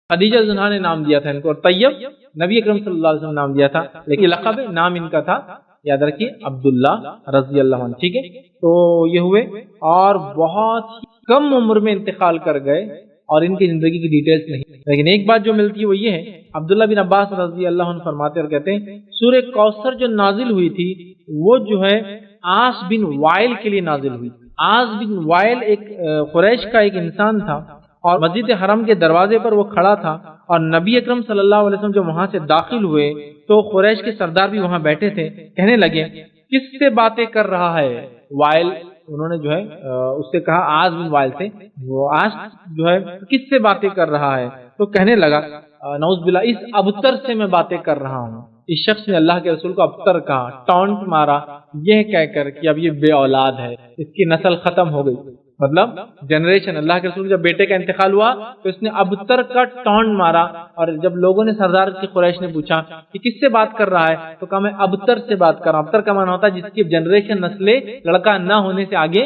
خدیجہ زنہا نے نام دیا تھا ان کو، اور طیب نبی اکرم صلی اللہ علیہ وسلم نام دیا تھا، لیکن لقب نام ان کا تھا یاد رکھیے عبداللہ رضی اللہ عنہ. ٹھیک ہے، تو یہ ہوئے اور بہت کم عمر میں انتقال کر گئے اور ان کی زندگی کی ڈیٹیلز نہیں. لیکن ایک بات جو ملتی ہے وہ یہ ہے، عبداللہ بن عباس رضی اللہ عنہ فرماتے اور کہتے ہیں سورہ کوثر جو نازل ہوئی تھی وہ جو ہے عاص بن وائل کے لیے نازل ہوئی. عاص بن وائل ایک قریش کا ایک انسان تھا اور مسجد حرم کے دروازے پر وہ کھڑا تھا، اور نبی اکرم صلی اللہ علیہ وسلم جب وہاں سے داخل ہوئے تو قریش کے سردار بھی وہاں بیٹھے تھے. کہنے لگے کس سے باتیں کر رہا ہے وائل، انہوں نے جو ہے اس سے کہا عاص بن وائل سے، وہ عاص جو ہے کس سے باتیں کر رہا ہے؟ تو کہنے لگا نعوذ باللہ اس ابتر سے میں باتیں کر رہا ہوں. اس شخص نے اللہ کے رسول کو ابتر کہا، ٹانٹ مارا، یہ کہہ کر کہ اب یہ بے اولاد ہے، اس کی نسل ختم ہو گئی. مطلب جنریشن، اللہ کے رسول جب بیٹے کا انتقال ہوا تو اس نے ابتر کا ٹانٹ مارا. اور جب لوگوں نے سردار کی قریش نے پوچھا کہ کس سے بات کر رہا ہے تو کہا میں ابتر سے بات کر رہا ہوں. ابتر کا معنی ہوتا ہے جس کی جنریشن نسلیں لڑکا نہ ہونے سے آگے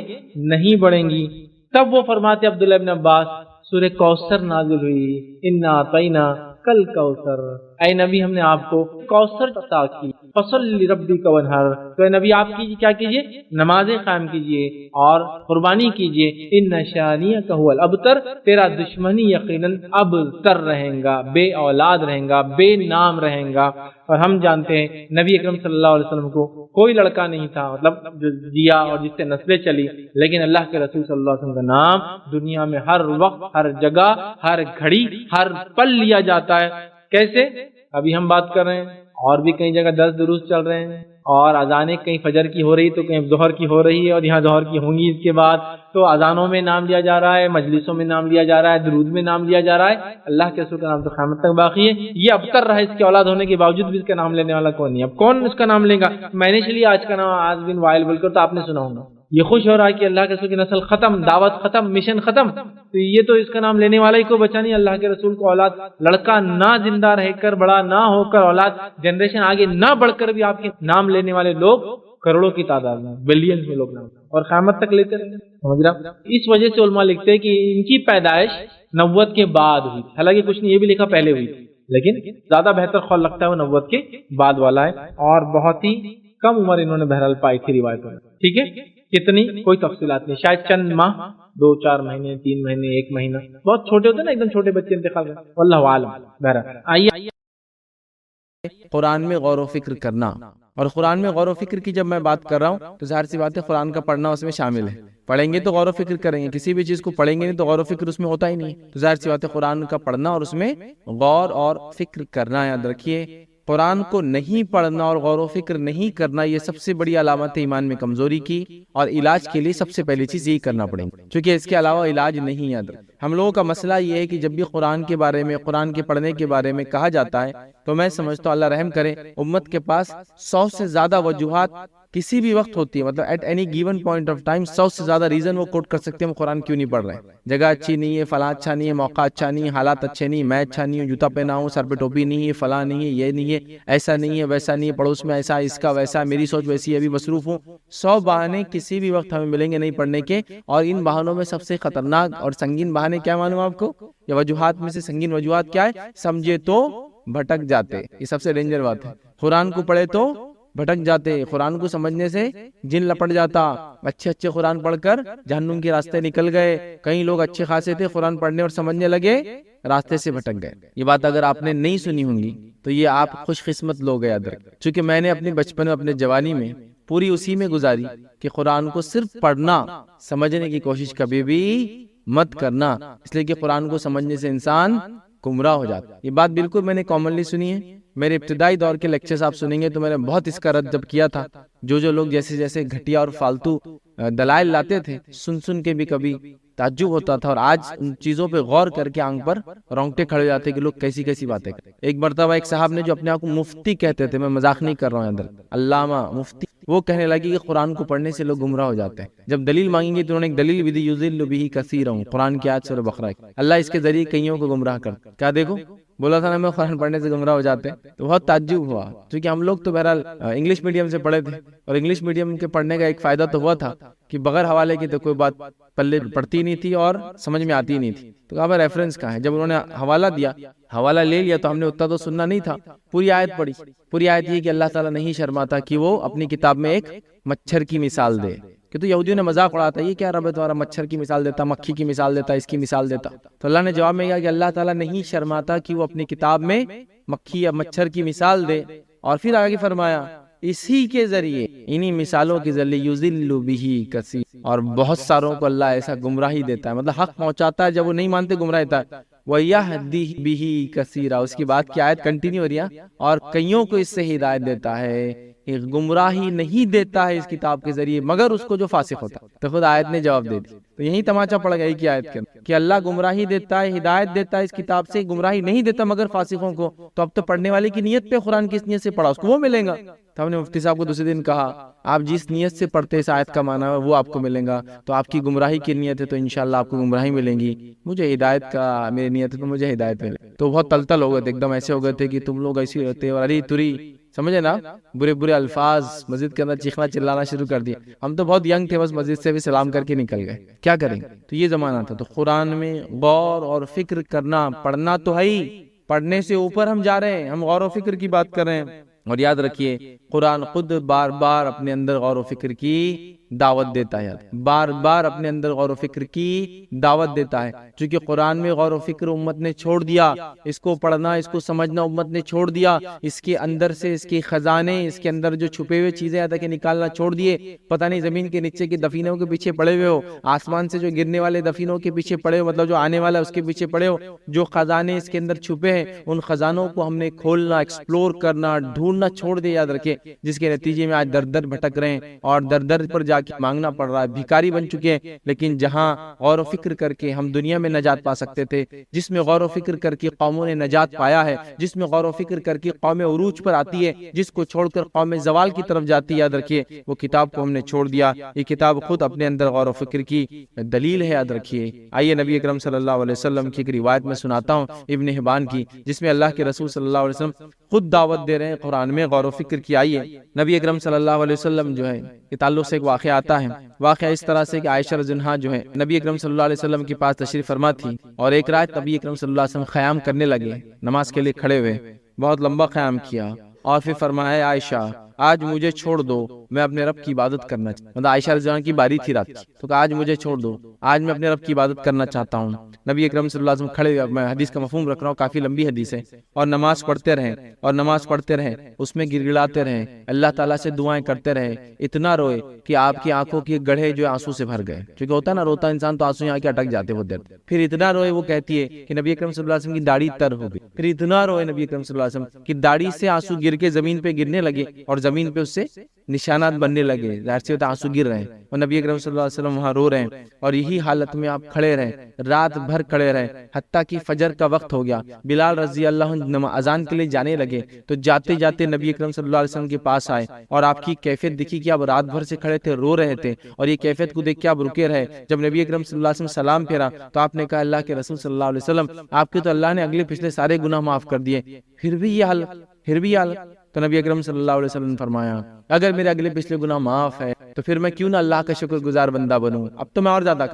نہیں بڑھیں گی. تب وہ فرماتے عبداللہ ابن عباس سورہ کوثر نازل ہوئی، انا اعطینا کل کوثر، اے نبی ہم نے آپ کو کوثر عطا کی، فصل لربک وانحر، تو اے نبی آپ کی کیا کیجئے، نمازیں قائم کیجئے اور قربانی کیجئے. ان شانیک هو الابتر، تیرا دشمنی یقیناً ابتر رہیں گا، بے اولاد رہیں گا، بے نام رہیں گا. اور ہم جانتے ہیں نبی اکرم صلی اللہ علیہ وسلم کو کوئی لڑکا نہیں تھا، مطلب جو جیا اور جس سے نسلیں چلی، لیکن اللہ کے رسول صلی اللہ علیہ وسلم کا نام دنیا میں ہر وقت، ہر جگہ، ہر گھڑی، ہر پل لیا جاتا ہے. کیسے؟ ابھی ہم بات کر رہے ہیں اور بھی کئی جگہ 10 دروس چل رہے ہیں، اور اذانیں کہیں فجر کی ہو رہی تو کہیں ظہر کی ہو رہی ہے، اور یہاں ظہر کی ہوں گی اس کے بعد، تو اذانوں میں نام لیا جا رہا ہے، مجلسوں میں نام لیا جا رہا ہے، درود میں نام لیا جا رہا ہے. اللہ کے رسول کا نام تو قیامت تک باقی ہے. یہ ابتر رہا، اس کی اولاد ہونے کے باوجود بھی اس کا نام لینے والا کون نہیں. اب کون اس کا نام لے گا؟ میں نے چلیے آج کا نام عاص بن وائل بول کر، تو آپ نے سنا ہوگا. یہ خوش ہو رہا ہے کہ اللہ کے رسول کی نسل ختم، دعوت ختم، مشن ختم، تو یہ تو اس کا نام لینے والا ہی کو بچا نہیں. اللہ کے رسول کو اولاد لڑکا نہ زندہ رہ کر، بڑا نہ ہو کر، اولاد جنریشن آگے نہ بڑھ کر بھی آپ کے نام لینے والے لوگ کروڑوں کی تعداد میں، بلینز میں لوگ نام، اور قیامت تک لیتے رہے. سمجھ رہا؟ اس وجہ سے علماء لکھتے ہیں کہ ان کی پیدائش نبوت کے بعد ہوئی. حالانکہ کچھ نے یہ بھی لکھا پہلے ہوئی، لیکن زیادہ بہتر خول لگتا ہے وہ نبوت کے بعد والا ہے. اور بہت ہی کم عمر انہوں نے بہرحال پائی تھی روایتوں میں. ٹھیک ہے، کتنی کوئی تفصیلات نہیں، شاید چند ماہ، 2-4 مہینے، 3 مہینے، 1 مہینہ، بہت چھوٹے ہوتے ہیں نا، ایک دم چھوٹے بچے انتقال کر. واللہ عالم. بہرحال آئیے قرآن میں غور و فکر کرنا. اور قرآن میں غور و فکر کی جب میں بات کر رہا ہوں تو ظاہر سی بات ہے قرآن کا پڑھنا اس میں شامل ہے. پڑھیں گے تو غور و فکر کریں گے، کسی بھی چیز کو پڑھیں گے نہیں تو غور و فکر اس میں ہوتا ہی نہیں. تو ظاہر سی بات ہے قرآن کا پڑھنا اور اس میں غور اور فکر کرنا. یاد رکھیے قرآن کو نہیں پڑھنا اور غور و فکر نہیں کرنا یہ سب سے بڑی علامت ہے ایمان میں کمزوری کی، اور علاج کے لیے سب سے پہلی چیز یہی کرنا پڑے گی، کیونکہ اس کے علاوہ علاج نہیں. یاد رکھ، ہم لوگوں کا مسئلہ یہ ہے کہ جب بھی قرآن کے بارے میں، قرآن کے پڑھنے کے بارے میں کہا جاتا ہے تو میں سمجھتا ہوں اللہ رحم کرے، امت کے پاس 100 سے زیادہ وجوہات کسی بھی وقت ہوتی ہے، مطلب at any given point of time 100 سے زیادہ ریزن وہ کوٹ کر سکتے ہیں ہم قرآن کیوں نہیں پڑھ رہے ہیں. جگہ اچھی نہیں ہے، فلاں اچھا نہیں ہے، موقع اچھا نہیں ہے، حالات اچھے نہیں، میں اچھا نہیں ہوں، جوتا پہنا ہوں، سر پہ ٹوپی نہیں ہے، فلاں نہیں ہے، یہ نہیں ہے، ایسا نہیں ہے، ویسا نہیں ہے، پڑوس میں ایسا، اس کا ویسا، میری سوچ ویسی ہے، ابھی مصروف ہوں. 100 بہانے کسی بھی وقت ہمیں ملیں گے نہیں پڑھنے کے. اور ان بہانوں میں سب سے خطرناک اور سنگین بہانے کیا معلوم آپ کو؟ یہ وجوہات میں سے سنگین وجوہات کیا ہے؟ سمجھے تو بھٹک جاتے، یہ سب سے ڈینجر بات ہے. قرآن کو پڑھے تو بھٹک جاتے، قرآن کو سمجھنے سے جن لپٹ جاتا. اچھے قرآن پڑھ کر جہنم کے راستے نکل گئے. کئی لوگ اچھے خاصے تھے، قرآن پڑھنے اور سمجھنے لگے، راستے سے بھٹک گئے. یہ بات اگر آپ نے نہیں سنی ہوں گی تو یہ آپ خوش قسمت لوگ ہیں. یاد رکھ، چونکہ میں نے اپنے بچپن میں، اپنے جوانی میں پوری اسی میں گزاری کہ قرآن کو صرف پڑھنا، سمجھنے کی کوشش کبھی بھی مت کرنا، اس لیے کہ قرآن کو سمجھنے سے انسان گمراہ ہو جاتا. یہ بات بالکل میں نے کامنلی سنی ہے. میرے ابتدائی دور کے لیکچرز آپ سنیں گے تو میں نے بہت اس کا رد جب کیا تھا. جو لوگ جیسے گھٹیا اور فالتو دلائل لاتے تھے، سن کے بھی کبھی تعجب ہوتا تھا. اور آج ان چیزوں پہ غور کر کے آنکھ پر رونگٹے کھڑے جاتے کہ لوگ کیسی باتیں کرتے. ایک مرتبہ ایک صاحب نے جو اپنے آپ کو مفتی کہتے تھے، میں مذاق نہیں کر رہا ہوں اندر، علامہ مفتی، وہ کہنے لگے کہ قرآن کو پڑھنے سے لوگ گمراہ ہو جاتے ہیں. جب دلیل مانگیں گے تو انہوں نے ایک دلیل بھی دی، یضل بہ کثیرا، قرآن کی آیت سورہ بقرہ کی. اللہ اس کے ذریعے کئیوں کو گمراہ کرتا. کیا دیکھو بولا تھا نا میں قرآن پڑھنے سے گمراہ ہو جاتے ہیں، تو بہت تعجب ہوا، کیونکہ ہم لوگ تو بہرحال انگلش میڈیم سے پڑھے تھے، اور انگلش میڈیم کے پڑھنے کا ایک فائدہ تو ہوا تھا کہ بغیر حوالے کی تو کوئی بات پلے پڑتی نہیں تھی اور سمجھ میں آتی نہیں تھی۔ تو کہا ریفرنس کہاں ہے؟ جب انہوں نے حوالہ دیا، حوالہ لے لیا، تو ہم نے اتنا تو سننا نہیں تھا، پوری آیت پڑھی۔ پوری آیت یہ کہ اللہ تعالیٰ نہیں شرماتا کہ وہ اپنی کتاب میں ایک مچھر کی مثال دے، کہ تو یہودیوں نے مذاق اڑاتا، یہ کیا رب ہے تمہارا، مچھر کی مثال دیتا، مکھی کی مثال دیتا، اس کی مثال دیتا۔ تو اللہ نے جواب میں کہا کہ اللہ تعالیٰ نہیں شرماتا کہ وہ اپنی کتاب میں مکھی یا مچھر کی مثال دے، اور پھر آگے فرمایا اسی کے ذریعے، انہی مثالوں کے ذریعے یذل بہ کثیر، اور بہت ساروں کو اللہ ایسا گمراہی دیتا ہے، مطلب حق پہنچاتا ہے، جب وہ نہیں مانتے گمراہ دیتا ہے۔ وَيَهْدِي بِهِ كَثِيرًا، اس کی بات کی آیت کنٹینیو ہو رہی ہے، اور کئیوں کو اس سے ہدایت دیتا ہے، گمراہی نہیں دیتا ہے اس کتاب کے ذریعے مگر اس کو جو فاسق ہوتا ہے۔ تو خود آیت نے جواب دے دی، تو یہی تماچا پڑ گیا کی آیت کے کہ اللہ گمراہی دیتا ہے، ہدایت دیتا ہے اس کتاب سے، گمراہی نہیں دیتا مگر فاسقوں کو۔ تو اب تو پڑھنے والے کی نیت پہ قرآن کس نیت سے پڑھا اس کو وہ ملے گا۔ تو ہم نے مفتی صاحب کو دوسرے دن کہا آپ جس نیت سے پڑھتے اس آیت کا معنی ہے وہ آپ کو ملے گا، تو آپ کی گمراہی کی نیت ہے تو انشاءاللہ آپ کو گمراہی ملے گی، مجھے ہدایت کا میری نیت ہے تو مجھے ہدایت ملے۔ تو بہت تلتل ہو گئے تھے، ایک دم ایسے ہو گئے تھے کہ تم لوگ ایسے ہوتے اور علی تری، سمجھے نا، برے برے الفاظ مسجد کے اندر چیخنا چلانا شروع کر دیا۔ ہم تو بہت ینگ تھے، بس مسجد سے بھی سلام کر کے نکل گئے، کیا کریں۔ تو یہ زمانہ تھا۔ تو قرآن میں غور اور فکر کرنا، پڑھنا تو ہے ہی، پڑھنے سے اوپر ہم جا رہے ہیں، ہم غور و فکر کی بات کر رہے ہیں۔ اور یاد رکھیے قرآن خود بار بار اپنے اندر غور و فکر کی دعوت دیتا ہے، بار بار اپنے اندر غور و فکر کی دعوت دیتا ہے، چونکہ قرآن میں غور و فکر امت نے چھوڑ دیا، اس کو پڑھنا، اس کو سمجھنا امت نے چھوڑ دیا، اس کے اندر سے اس کے خزانے، اس کے اندر جو چھپے ہوئے چیزیں آتا کہ نکالنا چھوڑ دیے۔ پتہ نہیں زمین کے نیچے کے دفینوں کے پیچھے پڑے ہوئے ہو، آسمان سے جو گرنے والے دفینوں کے پیچھے پڑے ہو، مطلب جو آنے والا اس کے پیچھے پڑے ہو، جو خزانے اس کے اندر چھپے ہیں ان خزانوں کو ہم نے کھولنا، ایکسپلور کرنا، ڈھونڈنا چھوڑ دے۔ یاد رکھے جس کے نتیجے میں آج در در بھٹک رہے ہیں اور در در پر جا کے مانگنا پڑ رہا ہے، بھکاری بن چکے ہیں۔ لیکن جہاں غور و فکر کر کے ہم دنیا میں نجات پا سکتے تھے، جس میں غور و فکر کر کے قوموں نے نجات پایا ہے، جس میں غور و فکر کر کے قوم عروج پر آتی ہے، جس کو چھوڑ کر قوم زوال کی طرف جاتی ہے، یاد رکھیے وہ کتاب کو ہم نے چھوڑ دیا۔ یہ کتاب خود اپنے اندر غور و فکر کی دلیل ہے، یاد رکھیے۔ آئیے نبی اکرم صلی اللہ علیہ وسلم کی ایک روایت میں سناتا ہوں ابن حبان کی، جس میں اللہ کے رسول صلی اللہ علیہ وسلم خود دعوت دے رہے ہیں قرآن میں غور و فکر کی۔ آئیے نبی اکرم صلی اللہ علیہ وسلم جو ہے کے تعلق سے ایک واقعہ آتا ہے۔ واقعہ اس طرح سے کہ عائشہ رضی اللہ عنہا جو ہے نبی اکرم صلی اللہ علیہ وسلم کے پاس تشریف فرما تھی، اور ایک رات نبی اکرم صلی اللہ علیہ وسلم خیام کرنے لگے، نماز کے لیے کھڑے ہوئے، بہت لمبا خیام کیا، اور پھر فرمایا عائشہ آج مجھے چھوڑ دو، میں اپنے رب کی عبادت کرنا چاہتا ہوں۔ مطلب عائشہ رضی اللہ عنہا کی باری تھی رات کی، تو کہا آج مجھے چھوڑ دو، آج میں اپنے رب کی عبادت کرنا چاہتا ہوں۔ نبی اکرم صلی اللہ علیہ وسلم کھڑے، میں حدیث کا مفہوم رکھ رہا ہوں، کافی لمبی حدیث ہے، اور نماز پڑھتے رہیں، اور نماز پڑھتے رہیں، اس میں گر گڑاتے رہیں، اللہ تعالیٰ سے دعائیں کرتے رہیں، اتنا روئے کہ آپ کی آنکھوں کے گڑھے جو آنسو سے بھر گئے، کیونکہ ہوتا ہے نا روتا انسان تو آنسو یہاں کے اٹک جاتے وہ دیر۔ پھر اتنا روئے، وہ کہتی ہے کہ نبی اکرم صلی اللہ علیہ وسلم کی داڑھی تر ہو گئی، پھر اتنا روئے نبی اکرم صلی اللہ علیہ وسلم کی داڑھی سے آنسو گر کے زمین پہ گرنے لگے، اور زمین پہ اس سے نشانات بننے لگے، ظاہر سی آنسو گر رہے ہیں، اور نبی اکرم صلی اللہ علیہ وسلم وہاں رو رہے ہیں، اور یہی حالت میں آپ کھڑے رہے، رات بھر کھڑے رہے، حتیٰ کہ فجر کا وقت ہو گیا۔ بلال رضی اللہ عنہ اذان کے لیے جانے لگے، تو جاتے جاتے نبی اکرم صلی اللہ علیہ وسلم کے پاس آئے، اور آپ کی کیفیت دیکھی کہ آپ رات بھر سے کھڑے تھے، رو رہے تھے، اور یہ کیفیت کو دیکھ کے آپ رکے رہے۔ جب نبی اکرم صلی اللہ علیہ وسلم سلام پھیرا تو آپ نے کہا اللہ کے رسول صلی اللہ علیہ وسلم آپ کے تو اللہ نے اگلے پچھلے سارے گناہ معاف کر دیے، پھر بھی یہ حال۔ تو نبی اکرم صلی اللہ علیہ وسلم نے فرمایا اگر میرے اگلے پچھلے گناہ معاف ہے تو پھر میں کیوں نہ اللہ کا شکر گزار بندہ بنوں، اب تو میں اور زیادہ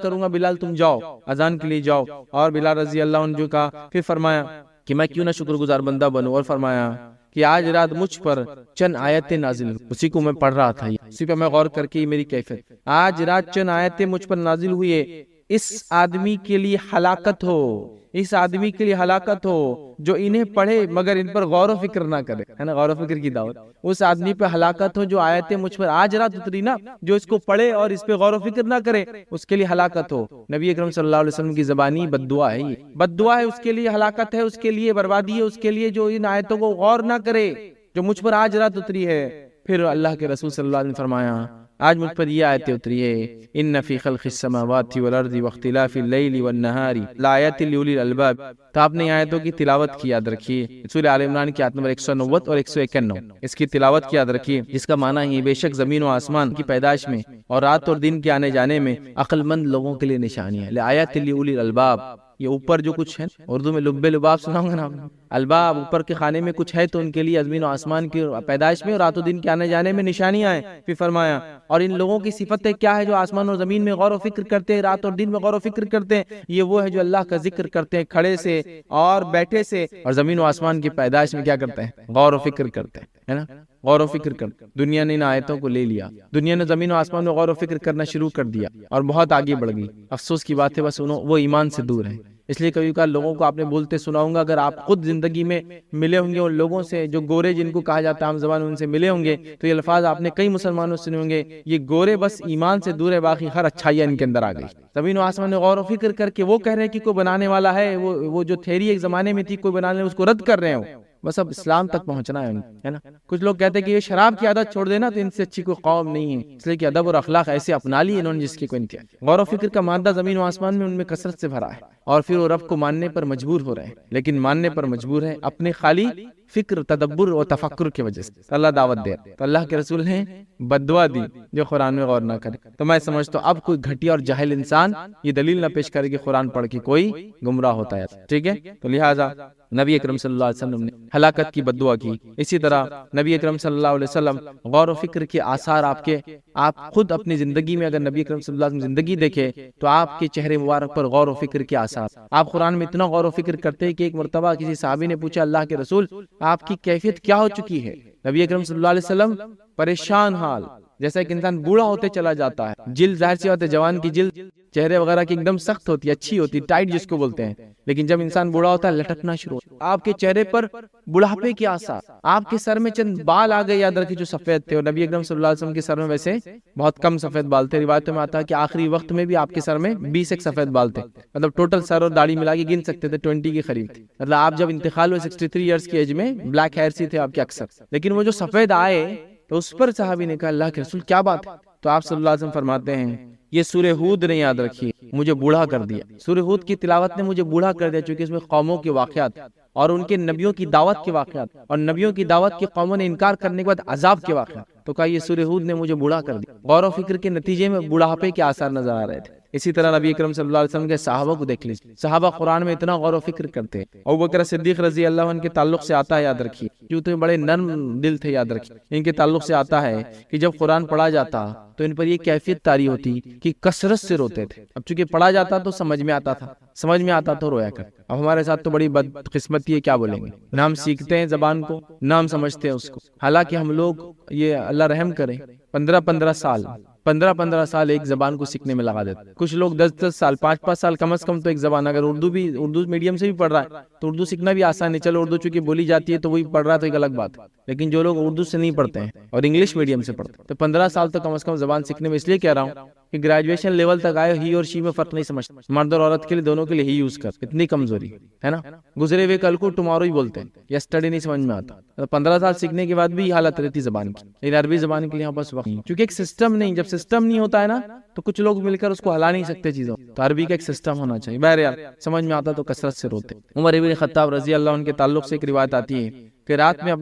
کروں گا، بلال تم جاؤ اذان کے لیے جاؤ۔ اور بلال رضی اللہ عنہ جو کہا، پھر فرمایا کہ میں کیوں نہ شکر گزار بندہ بنوں، اور فرمایا کہ آج رات مجھ پر چند آیتیں نازل ہوئی، اسی کو میں پڑھ رہا تھا، اسی پہ میں غور کر کے میری کیفیت، آج رات چند آیتیں مجھ پر نازل ہوئی ہے، اس آدمی کے لیے ہلاکت ہو، اس آدمی کے لیے ہلاکت ہو جو انہیں پڑھے مگر ان پر غور و فکر نہ کرے، ہے نا، غور و فکر کی دعوت۔ اس آدمی پہ ہلاکت ہو جو آیتیں مجھ پر آج رات اتری نا، جو اس کو پڑھے اور اس پہ غور و فکر نہ کرے، اس کے لیے ہلاکت ہو۔ نبی اکرم صلی اللہ علیہ وسلم کی زبانی بد دعا ہے، یہ بد دعا ہے، اس کے لیے ہلاکت ہے، اس کے لیے بربادی ہے، اس کے لیے جو ان آیتوں کو غور نہ کرے جو مجھ پر آج رات اتری ہے۔ پھر اللہ کے رسول صلی اللہ علیہ وسلم نے فرمایا آج مجھ پر یہ آیتیں اتری ہے، ان فی خلق السماوات والارض واختلاف اللیل والنہار لآیات لأولی الالباب۔ تو آپ نے آیتوں کی تلاوت کی، یاد رکھیے، سورہ آل عمران کی آیت نمبر 190 اور 191، اس کی تلاوت کی، یاد رکھیے، جس کا معنی ہے بے شک زمین و آسمان کی پیدائش میں اور رات اور دن کے آنے جانے میں عقل مند لوگوں کے لیے نشانی ہے، لآیات لأولی الالباب، یہ اوپر جو کچھ ہے، اردو میں لب لباب سنا ہوگا نا، الباب اوپر کے خانے میں کچھ ہے تو ان کے لیے زمین و آسمان کی پیدائش میں اور رات و دن کے آنے جانے میں نشانیاں ہیں۔ پھر فرمایا اور ان لوگوں کی صفتیں کیا ہے جو آسمان اور زمین میں غور و فکر کرتے ہیں، رات اور دن میں غور و فکر کرتے ہیں، یہ وہ ہے جو اللہ کا ذکر کرتے ہیں کھڑے سے اور بیٹھے سے، اور زمین و آسمان کی پیدائش میں کیا کرتے ہیں؟ غور و فکر کرتے ہیں، ہے نا، غور و فکر کرتے۔ دنیا نے ان آیتوں کو لے لیا، دنیا نے زمین و آسمان میں غور و فکر کرنا شروع کر دیا اور بہت آگے بڑھ گئی۔ افسوس کی بات ہے بس وہ ایمان سے دور ہے۔ اس لیے کبھی کبھار لوگوں کو آپ نے بولتے سنا ہوگا، اگر آپ خود زندگی میں ملے ہوں گے ان لوگوں سے جو گورے جن کو کہا جاتا ہے عام زبان میں، ان سے ملے ہوں گے تو یہ الفاظ آپ نے کئی مسلمانوں سے سنے ہوں گے، یہ گورے بس ایمان سے دور ہے، باقی ہر اچھائیاں ان کے اندر آ گئی۔ زمین و آسمان میں غور و فکر کر کے وہ کہہ رہے ہیں کہ کوئی بنانے والا ہے، وہ جو تھیری ایک زمانے میں تھی کوئی بنانے اس کو رد کر رہے ہیں، بس اب اسلام تک پہنچنا ہے نا۔ کچھ لوگ کہتے ہیں کہ یہ شراب کی عادت چھوڑ دینا تو ان سے اچھی کوئی قوم نہیں ہے، اس لیے کہ ادب اور اخلاق ایسے اپنا لی انہوں نے جس کی کوئی انتہا۔ غور و فکر کا مادہ زمین و آسمان میں ان میں کثرت سے بھرا ہے، اور پھر وہ رب کو ماننے پر مجبور ہو رہے ہیں، لیکن ماننے پر مجبور ہے اپنے خالی فکر، تدبر اور تفکر کی وجہ سے۔ اللہ دعوت دے، تو اللہ کے رسول نے بددعا دی جو قرآن میں غور نہ کرے۔ تو میں سمجھتا ہوں اب کوئی گھٹیا اور جاہل انسان یہ دلیل نہ پیش کرے کہ قرآن پڑھ کے کوئی گمراہ ہوتا ہے، ٹھیک ہے۔ تو لہٰذا نبی اکرم صلی اللہ علیہ وسلم نے ہلاکت کی بددعا کی۔ اسی طرح نبی اکرم صلی اللہ علیہ وسلم غور و فکر کے آثار آپ خود اپنی زندگی میں اگر نبی اکرم صلی اللہ علیہ وسلم زندگی دیکھے تو آپ کے چہرے مبارک پر غور و فکر کے آثار۔ آپ قرآن میں اتنا غور و فکر کرتے ہیں کہ ایک مرتبہ کسی صحابی نے پوچھا اللہ کے رسول آپ کی کیفیت کیا ہو چکی ہے؟ نبی اکرم صلی اللہ علیہ وسلم پریشان حال، جیسا کہ انسان بوڑھا ہوتے چلا جاتا ہے، جلد ظاہر سی بات ہے جوان کی جلد چہرے وغیرہ کی ایک دم سخت ہوتی ہے، اچھی ہوتی ہے، ٹائٹ جس کو بولتے ہیں، لیکن جب انسان بوڑھا ہوتا ہے لٹکنا شروع ہوتا ہے۔ آپ کے چہرے پر بڑھاپے کے آثار، آپ کے سر میں چند بال آ گئے یاد رکھیں جو سفید تھے، اور نبی اکرم صلی اللہ علیہ وسلم کے سر میں ویسے بہت کم سفید بال تھے۔ روایتوں میں آتا ہے کہ آخری وقت میں بھی آپ کے سر میں 20 ایک سفید بال تھے، مطلب ٹوٹل سر اور داڑھی ملا کے گن سکتے تھے 20 کے قریب تھے، مطلب آپ جب انتقال ہوئے 63 ایئرس کی ایج میں بلیک ہیئرس ہی تھے آپ کے اکثر، لیکن وہ جو سفید آئے تو اس پر صحابی نے کہا اللہ کے رسول کیا بات ہے؟ تو آپ صلی اللہ علیہ وسلم فرماتے ہیں یہ سورہ ہود نے یاد رکھی مجھے بوڑھا کر دیا، سورہ ہود کی تلاوت نے مجھے بوڑھا کر دیا، چونکہ اس میں قوموں کے واقعات اور ان کے نبیوں کی دعوت کے واقعات اور نبیوں کی دعوت کی قوموں نے انکار کرنے کے بعد عذاب کے واقعات، تو کہا یہ سورہ ہود نے مجھے بوڑھا کر دیا۔ غور و فکر کے نتیجے میں بوڑھاپے کے آثار نظر آ رہے تھے۔ اسی طرح نبی اکرم صلی اللہ علیہ وسلم کے صحابہ کو دیکھ لیجیے، صحابہ قرآن میں اتنا غور و فکر کرتے ہیں۔ ابوبکر صدیق رضی اللہ عنہ کے تعلق سے آتا ہے یاد رکھیے، کیوں تو بڑے نرم دل تھے یاد رکھیے، ان کے تعلق سے آتا ہے کہ جب قرآن پڑھا جاتا تو ان پر یہ کیفیت طاری ہوتی کہ کثرت سے روتے تھے۔ اب چونکہ پڑھا جاتا تو سمجھ میں آتا تو رویا کر۔ اب ہمارے ساتھ تو بڑی بدقسمتی ہے، کیا بولیں گے، نہ ہم سیکھتے ہیں زبان کو نہ ہم سمجھتے ہیں اس کو، حالانکہ ہم لوگ یہ اللہ رحم کرے 15 سال ایک زبان کو سیکھنے میں لگا دیتے، کچھ لوگ 10 سال 5 سال کم از کم تو ایک زبان، اگر اردو میڈیم سے بھی پڑھ رہا ہے تو اردو سیکھنا بھی آسان ہے، چلو اردو چونکہ بولی جاتی ہے تو وہی پڑھ رہا ہے تو ایک الگ بات ہے، لیکن جو لوگ اردو سے نہیں پڑھتے ہیں اور انگلش میڈیم سے پڑھتے ہیں تو 15 سال تو کم از کم زبان سیکھنے میں اس لیے کہہ رہا ہوں کہ گریجویشن لیول تک آئے ہی اور شی میں فرق نہیں سمجھتے، مرد اور عورت کے لیے دونوں کے لیے ہی یوز کر، اتنی کمزوری ہے نا، گزرے ہوئے کل کو ٹمارو ہی بولتے ہیں، یسٹرڈے نہیں سمجھ میں آتا، 15 سال سیکھنے کے بعد بھی حالت رہتی زبان کی، لیکن عربی زبان کے لیے بس وقت نہیں، کیونکہ ایک سسٹم نہیں، جب سسٹم نہیں ہوتا ہے نا تو کچھ لوگ مل کر اس کو ہلا نہیں سکتے چیزوں، تو عربی کا ایک سسٹم ہونا چاہیے۔ بہرحال سمجھ میں آتا تو کثرت سے روتے۔ عمر ابن خطاب رضی اللہ عنہ کے تعلق سے ایک روایت آتی ہے کہ رات میں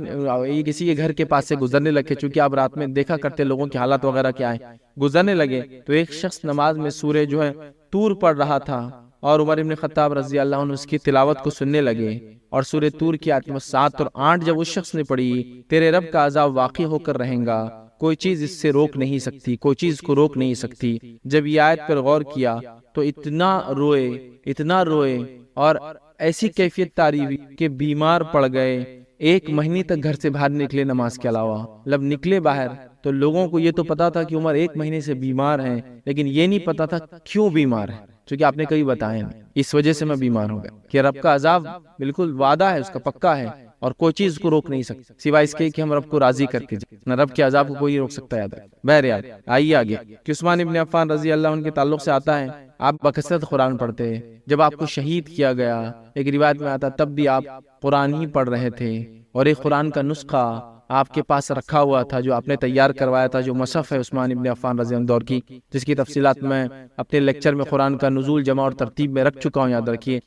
کسی کے گھر کے پاس سے گزرنے لگے، چونکہ آپ رات میں دیکھا کرتے لوگوں کے حالات وغیرہ کیا ہے، گزرنے لگے تو ایک شخص نماز میں سورہ جو ہے طور پڑھ رہا تھا، اور عمر ابن خطاب رضی اللہ عنہ اس کی تلاوت کو سننے لگے، اور سورہ طور کی آیت 7 اور 8 جب اس شخص نے پڑھی، تیرے رب کا عذاب واقع ہو کر رہیں گا، کوئی چیز اس سے روک نہیں سکتی، کوئی چیز کو روک نہیں سکتی، جب یہ آیت پر غور کیا تو اتنا روئے اور ایسی کیفیت طاری ہوئی کہ بیمار پڑ گئے، 1 مہینے تک گھر سے باہر نکلے نماز کے علاوہ، جب نکلے باہر تو لوگوں کو یہ تو پتا تھا کہ عمر 1 مہینے سے بیمار ہیں، لیکن یہ نہیں پتا تھا کیوں بیمار ہے، چونکہ آپ نے کبھی بتایا نہیں اس وجہ سے میں بیمار ہو گیا، کہ رب کا عذاب بالکل وعدہ ہے، اس کا پکا ہے، اور کوئی چیز کو روک نہیں سکتی سوائے اس کے کہ ہم رب کو راضی کر کے جائیں، نہ رب کے عذاب کو کوئی روک سکتا ہے۔ بہرحال آئیے آگے، کہ عثمان ابن عفان رضی اللہ عنہ کے تعلق سے آتا ہے آپ بکثرت قرآن پڑھتے، جب آپ کو شہید کیا گیا، ایک روایت میں آتا تب بھی آپ قرآن ہی پڑھ رہے تھے، اور ایک قرآن کا نسخہ آپ کے پاس رکھا ہوا تھا، جو آپ نے تیار کروایا تھا، جو مصحف ہے عثمان ابن عفان رضی اللہ عنہ دور کی، جس کی تفصیلات میں اپنے لیکچر میں قرآن کا نزول، جمع اور ترتیب میں رکھ چکا ہوں، یاد رکھیے،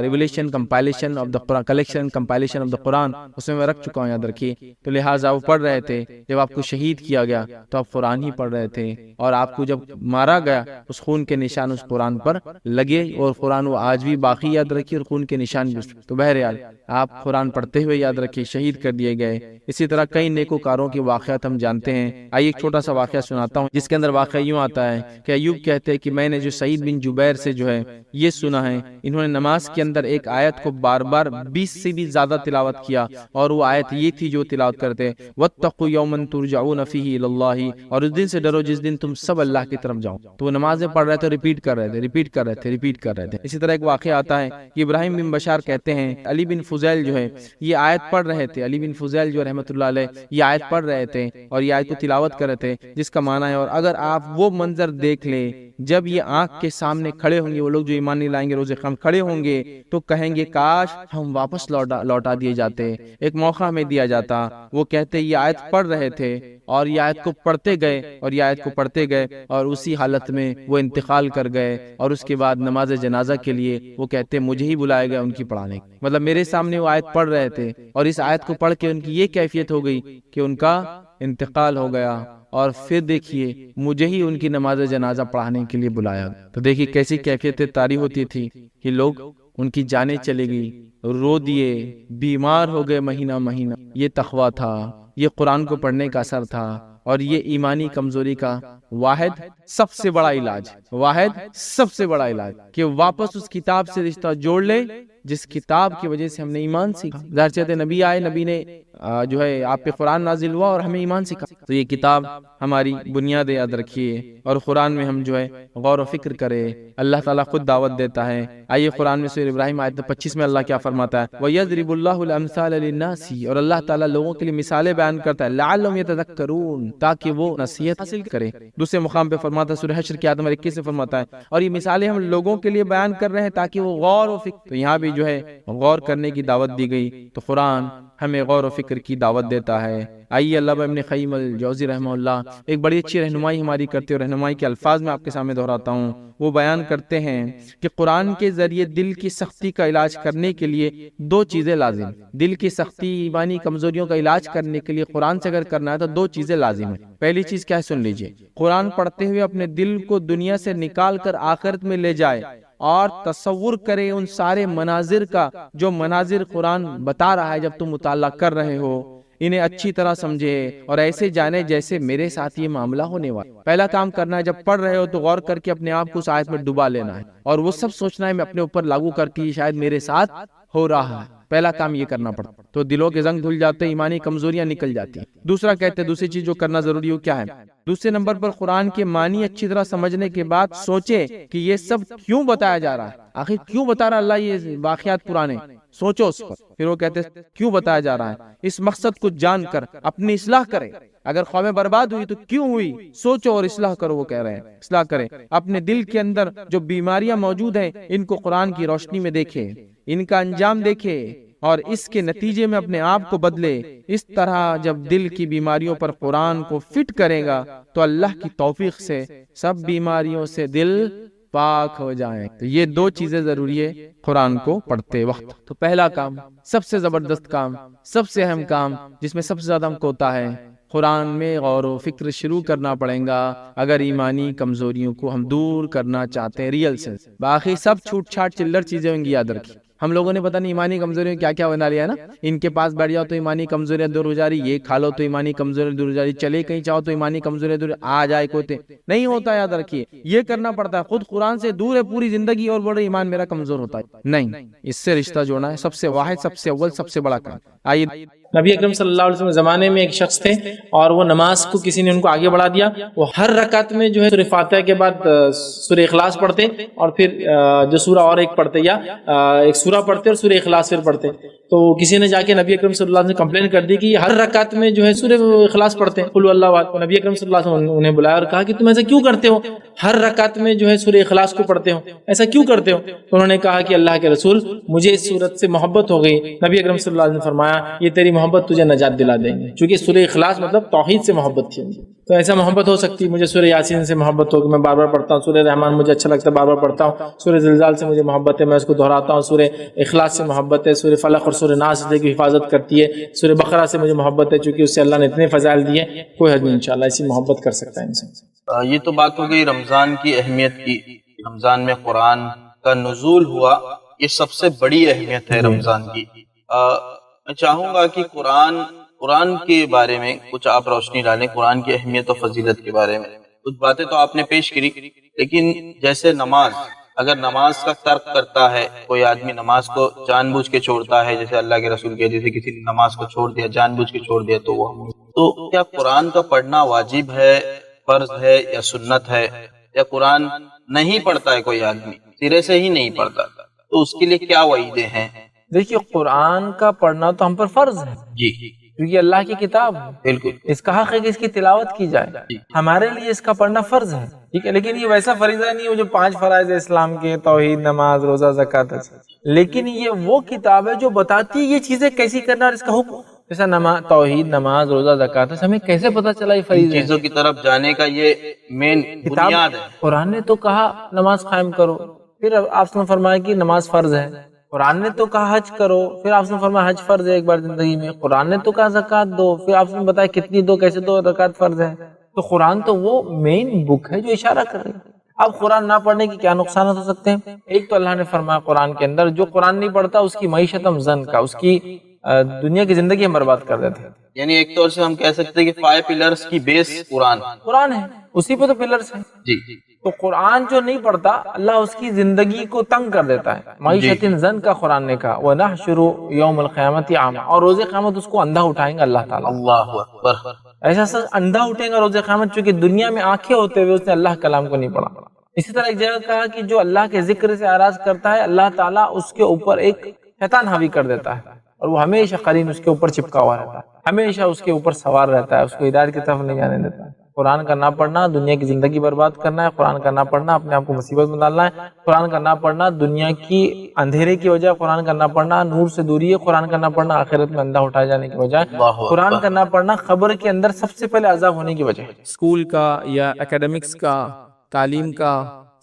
revelation compilation of the Quran, collection compilation of the Quran, اس میں رکھ چکا ہوں، یاد رکھیے۔ تو لہٰذا وہ پڑھ رہے تھے، جب آپ کو شہید کیا گیا تو آپ قرآن ہی پڑھ رہے تھے، اور آپ کو جب مارا گیا اس خون کے نشان اس قرآن پر لگے، اور قرآن وہ آج بھی باقی، یاد رکھیے، اور خون کے نشان بھی۔ تو بہرحال آپ قرآن پڑھتے ہوئے، یاد رکھیے، شہید کر دیے گئے۔ اسی طرح کئی نیکوکاروں کے واقعات ہم جانتے ہیں۔ آئیے ایک چھوٹا سا واقعہ سناتا ہوں، جس کے اندر واقعہ یوں آتا ہے کہ ایوب کہتے ہیں کہ میں نے جو سعید بن جبیر سے جو ہے یہ سنا ہے، انہوں نے نماز کے اندر ایک آیت کو بار بار 20 سے بھی زیادہ تلاوت کیا، اور وہ آیت یہ تھی جو تلاوت کرتے، وَاتَّقُوا يَوْمًا تُرْجَعُونَ فِيهِ إِلَى اللَّهِ، اور اس دن سے ڈرو جس دن تم سب اللہ کی طرف جاؤ۔ تو وہ نمازیں پڑھ رہے تھے، ریپیٹ کر رہے تھے۔ اسی طرح ایک واقعہ آتا ہے کہ ابراہیم بن بشار کہتے ہیں علی بن فضیل جو ہے یہ آیت پڑھ رہے تھے، علی بن فضیل جو رحمۃ اللہ علیہ یہ آیت پڑھ رہے تھے اور یہ آیت کو تلاوت کر رہے تھے، جس کا معنی ہے، اور اگر آپ وہ منظر دیکھ لیں جب یہ آنکھ کے سامنے کھڑے ہوں گے، وہ لوگ جو ایمان نہیں لائیں گے روز قیامت کھڑے ہوں گے، تو کہیں گے کاش ہم واپس لوٹا دیے جاتے، ایک موقع ہمیں دیا جاتا۔ وہ کہتے یہ آیت پڑھ رہے تھے اور یہ آیت کو پڑھتے گئے اور اسی حالت میں وہ انتقال کر گئے، اور اس کے بعد نماز جنازہ کے لیے وہ کہتے مجھے ہی بلایا گیا ان کی پڑھانے، مطلب میرے سامنے وہ آیت پڑھ رہے تھے اور اس آیت کو پڑھ کے ان کی یہ کیفیت ہو گئی کہ ان کا انتقال ہو گیا، اور پھر دیکھیے مجھے ہی ان کی نماز جنازہ پڑھانے کے لیے بلایا۔ تو دیکھیے کیسی کیفیت طاری ہوتی تھی کہ لوگ ان کی جانیں چلی گئی، رو دیے، بیمار ہو گئے مہینہ۔ یہ تقویٰ تھا، یہ قرآن کو پڑھنے کا اثر تھا، اور یہ ایمانی کمزوری کا واحد سب سے بڑا علاج کہ واپس اس کتاب سے رشتہ جوڑ لے جس کتاب کی وجہ سے ہم نے ایمان سیکھا۔ ظاہر چاہتے نبی آئے، نبی نے جو ہے آپ پہ قرآن نازل ہوا اور ہمیں ایمان سکھا، تو یہ کتاب ہماری بنیاد یاد رکھیے، اور قرآن میں ہم جو ہے غور و فکر کرے۔ اللہ تعالیٰ خود دعوت دیتا ہے۔ آئیے قرآن میں سورہ ابراہیم آیت 25 میں اللہ کیا فرماتا ہے، وَيَضْرِبُ اللَّهُ الْأَمْثَالَ لِلنَّاسِ، اور اللہ تعالیٰ لوگوں کے لیے مثالیں بیان کرتا ہے، لَعَلَّهُمْ يَتَذَكَّرُونَ، تاکہ وہ نصیحت حاصل کرے۔ دوسرے مقام پہ فرماتا ہے، سورہ حشر کی آیت نمبر 21 سے فرماتا ہے، اور یہ مثالیں ہم لوگوں کے لیے بیان کر رہے ہیں تاکہ وہ غور و فکر، تو یہاں بھی جو ہے غور کرنے کی دعوت دی گئی۔ تو قرآن ہمیں غور و فکر کی دعوت دیتا ہے۔ آئیے علامہ ابن قیم الجوزی رحمہ اللہ ایک بڑی اچھی رہنمائی ہماری کرتے ہیں، اور رہنمائی کے الفاظ میں آپ کے سامنے دہراتا ہوں۔ وہ بیان کرتے ہیں کہ قرآن کے ذریعے دل کی سختی کا علاج کرنے کے لیے دو چیزیں لازم، دل کی سختی ایمانی کمزوریوں کا علاج کرنے کے لیے قرآن سے اگر کرنا ہے تو دو چیزیں لازم ہیں۔ پہلی چیز کیا ہے سن لیجئے، قرآن پڑھتے ہوئے اپنے دل کو دنیا سے نکال کر آخرت میں لے جائے، اور تصور کرے ان سارے مناظر کا جو مناظر قرآن بتا رہا ہے جب تم مطالعہ کر رہے ہو، انہیں اچھی طرح سمجھے اور ایسے جانے جیسے میرے ساتھ یہ معاملہ ہونے والا۔ پہلا کام کرنا ہے، جب پڑھ رہے ہو تو غور کر کے اپنے آپ کو اس آیت میں ڈبا لینا ہے، اور وہ سب سوچنا ہے میں اپنے اوپر لاگو کر کے یہ شاید میرے ساتھ ہو رہا ہے۔ پہلا کام یہ کرنا پڑتا، تو دلوں کے زنگ دھل جاتے، ایمانی کمزوریاں نکل جاتی ہیں۔ دوسرا کہتے ہیں دوسری چیز جو کرنا ضروری ہو کیا ہے، دوسرے نمبر پر قرآن کے معنی اچھی طرح سمجھنے کے بعد سوچے کہ یہ سب کیوں بتایا جا رہا ہے، آخر کیوں بتا رہا اللہ یہ واقعات پرانے، سوچو اس پر۔ پھر وہ کہتے ہیں کیوں بتایا جا رہا ہے، اس مقصد کو جان کر اپنی اصلاح کرے، اگر قومیں برباد ہوئی تو کیوں ہوئی، سوچو اور اصلاح کرو۔ وہ کہہ رہے ہیں اصلاح کرے، اپنے دل کے اندر جو بیماریاں موجود ہیں ان کو قرآن کی روشنی میں دیکھے، ان کا انجام دیکھے، اور اس کے نتیجے میں اپنے آپ کو بدلے۔ اس طرح جب دل کی بیماریوں پر قرآن کو فٹ کرے گا تو اللہ کی توفیق سے سب بیماریوں سے دل پاک ہو جائیں۔ تو یہ دو چیزیں ضروری ہے قرآن کو پڑھتے وقت۔ تو پہلا کام، سب سے زبردست کام، سب سے اہم کام، جس میں سب سے زیادہ ہم کو ہوتا ہے، قرآن میں غور و فکر شروع کرنا پڑے گا اگر ایمانی کمزوریوں کو ہم دور کرنا چاہتے ہیں ریئل سے۔ باقی سب چھوٹ چھاٹ چلر چیزیں ہوں گی، یاد رکھیں۔ ہم لوگوں نے پتہ نہیں ایمانی کمزوریوں کیا کیا بنا لیا ہے نا، ان کے پاس بیٹھ جاؤ تو ایمانی کمزوریاں دور ہو جا رہی، یہ کھا لو تو ایمانی کمزوریاں دور ہو جا رہی، چلے کہیں چاہو تو ایمانی کمزوریاں دور آ جائے کوتے نہیں ہوتا، یاد رکھیے یہ کرنا پڑتا ہے۔ خود قرآن سے دور ہے پوری زندگی اور بڑے ایمان میرا کمزور ہوتا ہے، نہیں، اس سے رشتہ جوڑنا ہے، سب سے واحد، سب سے اول، سب سے بڑا کام۔ آئیے نبی اکرم صلی اللہ علیہ وسلم زمانے میں ایک شخص تھے اور وہ نماز کو کسی نے ان کو آگے بڑھا دیا، وہ ہر رکعت میں جو ہے سورہ فاتحہ کے بعد سورہ اخلاص پڑھتے اور پھر جو سورہ اور ایک پڑھتے، یا ایک سورہ پڑھتے اور سورہ اخلاص پھر پڑھتے۔ تو کسی نے جا کے نبی اکرم صلی اللہ علیہ وسلم سے کمپلین کر دی کہ یہ ہر رکعت میں جو ہے سورہ اخلاص پڑھتے ہیں، قل هو اللہ احد۔ نبی اکرم صلی اللہ علیہ وسلم انہیں بلایا اور کہا کہ تم ایسا کیوں کرتے ہو، ہر رکعت میں جو ہے سورہ اخلاص کو پڑھتے ہو، ایسا کیوں کرتے ہو؟ تو انہوں نے کہا کہ اللہ کے رسول مجھے اس سورت سے محبت ہو گئی۔ نبی اکرم صلی اللہ علیہ وسلم نے فرمایا یہ تیری محبت تجھے نجات دلا دیں گے. چونکہ سورہ اخلاص مطلب توحید سے محبت تھی مجھے, تو ایسا محبت ہو سکتی ہے. مجھے سورہ یاسین سے محبت ہو کہ میں بار بار پڑھتا ہوں, سورہ رحمان مجھے اچھا لگتا ہے بار بار پڑھتا ہوں, سورہ زلزال سے مجھے محبت ہے میں اس کو دہراتا ہوں, سورہ اخلاص سے محبت ہے, سورہ فلق اور سورہ ناس کی حفاظت کرتی ہے, سورہ بقرہ سے مجھے محبت ہے چونکہ اس سے اللہ نے اتنے فضائل دیے, کوئی حد نہیں انشاءاللہ ایسی محبت کر سکتا ہے انسان. یہ تو بات ہو گئی رمضان کی اہمیت کی. رمضان میں قرآن کا نزول ہوا, یہ سب سے بڑی اہمیت ہے رمضان کی. میں چاہوں گا کہ قرآن کے بارے میں کچھ آپ روشنی ڈالیں, قرآن کی اہمیت و فضیلت کے بارے میں. کچھ باتیں تو آپ نے پیش کری, لیکن جیسے نماز, اگر نماز کا ترک کرتا ہے کوئی آدمی, نماز کو جان بوجھ کے چھوڑتا ہے, جیسے اللہ کے رسول کے جیسے کسی نے نماز کو چھوڑ دیا, جان بوجھ کے چھوڑ دیا, تو کیا قرآن کا پڑھنا واجب ہے, فرض ہے یا سنت ہے, یا قرآن نہیں پڑھتا ہے کوئی آدمی, سرے سے ہی نہیں پڑھتا, تو اس کے لیے کیا وعیدیں ہیں؟ دیکھیے قرآن کا پڑھنا تو ہم پر فرض ہے جی, کیونکہ اللہ کی کتاب ہے, بالکل, اس کا حق ہے کہ اس کی تلاوت کی جائے, ہمارے لیے اس کا پڑھنا فرض ہے, ٹھیک ہے. لیکن یہ ویسا فریضہ نہیں ہے جو 5 فرائض اسلام کے, توحید, نماز, روزہ, زکوٰۃ, لیکن یہ وہ کتاب ہے جو بتاتی ہے یہ چیزیں کیسی کرنا اور اس کا حکم. جیسا نماز, توحید, نماز, روزہ, زکوٰۃ, ہمیں کیسے پتا چلا یہ فریضہ ہے؟ چیزوں کی طرف جانے کا یہ مین بنیاد ہے. قرآن نے تو کہا نماز قائم کرو, پھر آپ نے فرمایا کہ نماز فرض ہے. قرآن نے تو کہا حج کرو, پھر آپ نے فرمایا حج فرض ہے ایک بار زندگی میں. قرآن نے تو کہا زکوٰۃ دو, پھر آپ نے بتایا کتنی دو, کیسے دو, زکوٰۃ فرض ہے. تو قرآن تو وہ مین بک ہے جو اشارہ کر رہی ہے. اب قرآن نہ پڑھنے کی کیا نقصانات ہو سکتے ہیں؟ ایک تو اللہ نے فرمایا قرآن کے اندر جو قرآن نہیں پڑھتا اس کی معیشت ہم زن کا, اس کی دنیا کی زندگی ہم برباد کر دیتے ہیں. یعنی ایک طور سے ہم کہہ سکتے ہیں کہ 5 پلرز کی بیس قرآن ہے, اسی پہ تو پلرز ہیں. جی, تو قرآن جو نہیں پڑھتا اللہ اس کی زندگی کو تنگ کر دیتا ہے. معیشت زن کا قرآن نے کہا وَنَحْشُرُ يَوْمَ الْقِيَامَةِ أَعْمَى, اور روز قیامت اس کو اندھا اٹھائیں گے اللہ تعالیٰ. اللہ اکبر, ایسا سچ اندھا اٹھیں گا روز قیامت, چونکہ دنیا میں آنکھیں ہوتے ہوئے اس نے اللہ کلام کو نہیں پڑھا. اسی طرح ایک جگہ کہا کہ جو اللہ کے ذکر سے آراز کرتا ہے اللہ تعالیٰ اس کے اوپر ایک شیطان حاوی کر دیتا ہے, اور وہ ہمیشہ قرین اس کے اوپر چپکا ہوا رہتا ہے, ہمیشہ اس کے اوپر سوار رہتا ہے, اس کو ہدایت کی طرف نہیں جانے دیتا ہے. قرآن کا نہ پڑھنا دنیا کی زندگی برباد کرنا ہے, قرآن کا نہ پڑھنا اپنے آپ کو مصیبت میں ڈالنا ہے, قرآن کا نہ پڑھنا دنیا کی اندھیرے کی وجہ, قرآن کا نہ پڑھنا نور سے دوری ہے, قرآن کا نہ پڑھنا آخرت میں اندھا اٹھائے جانے کی وجہ, قرآن کا نہ پڑھنا قبر کے اندر سب سے پہلے عذاب ہونے کی وجہ. اسکول کا یا اکیڈمکس کا, تعلیم کا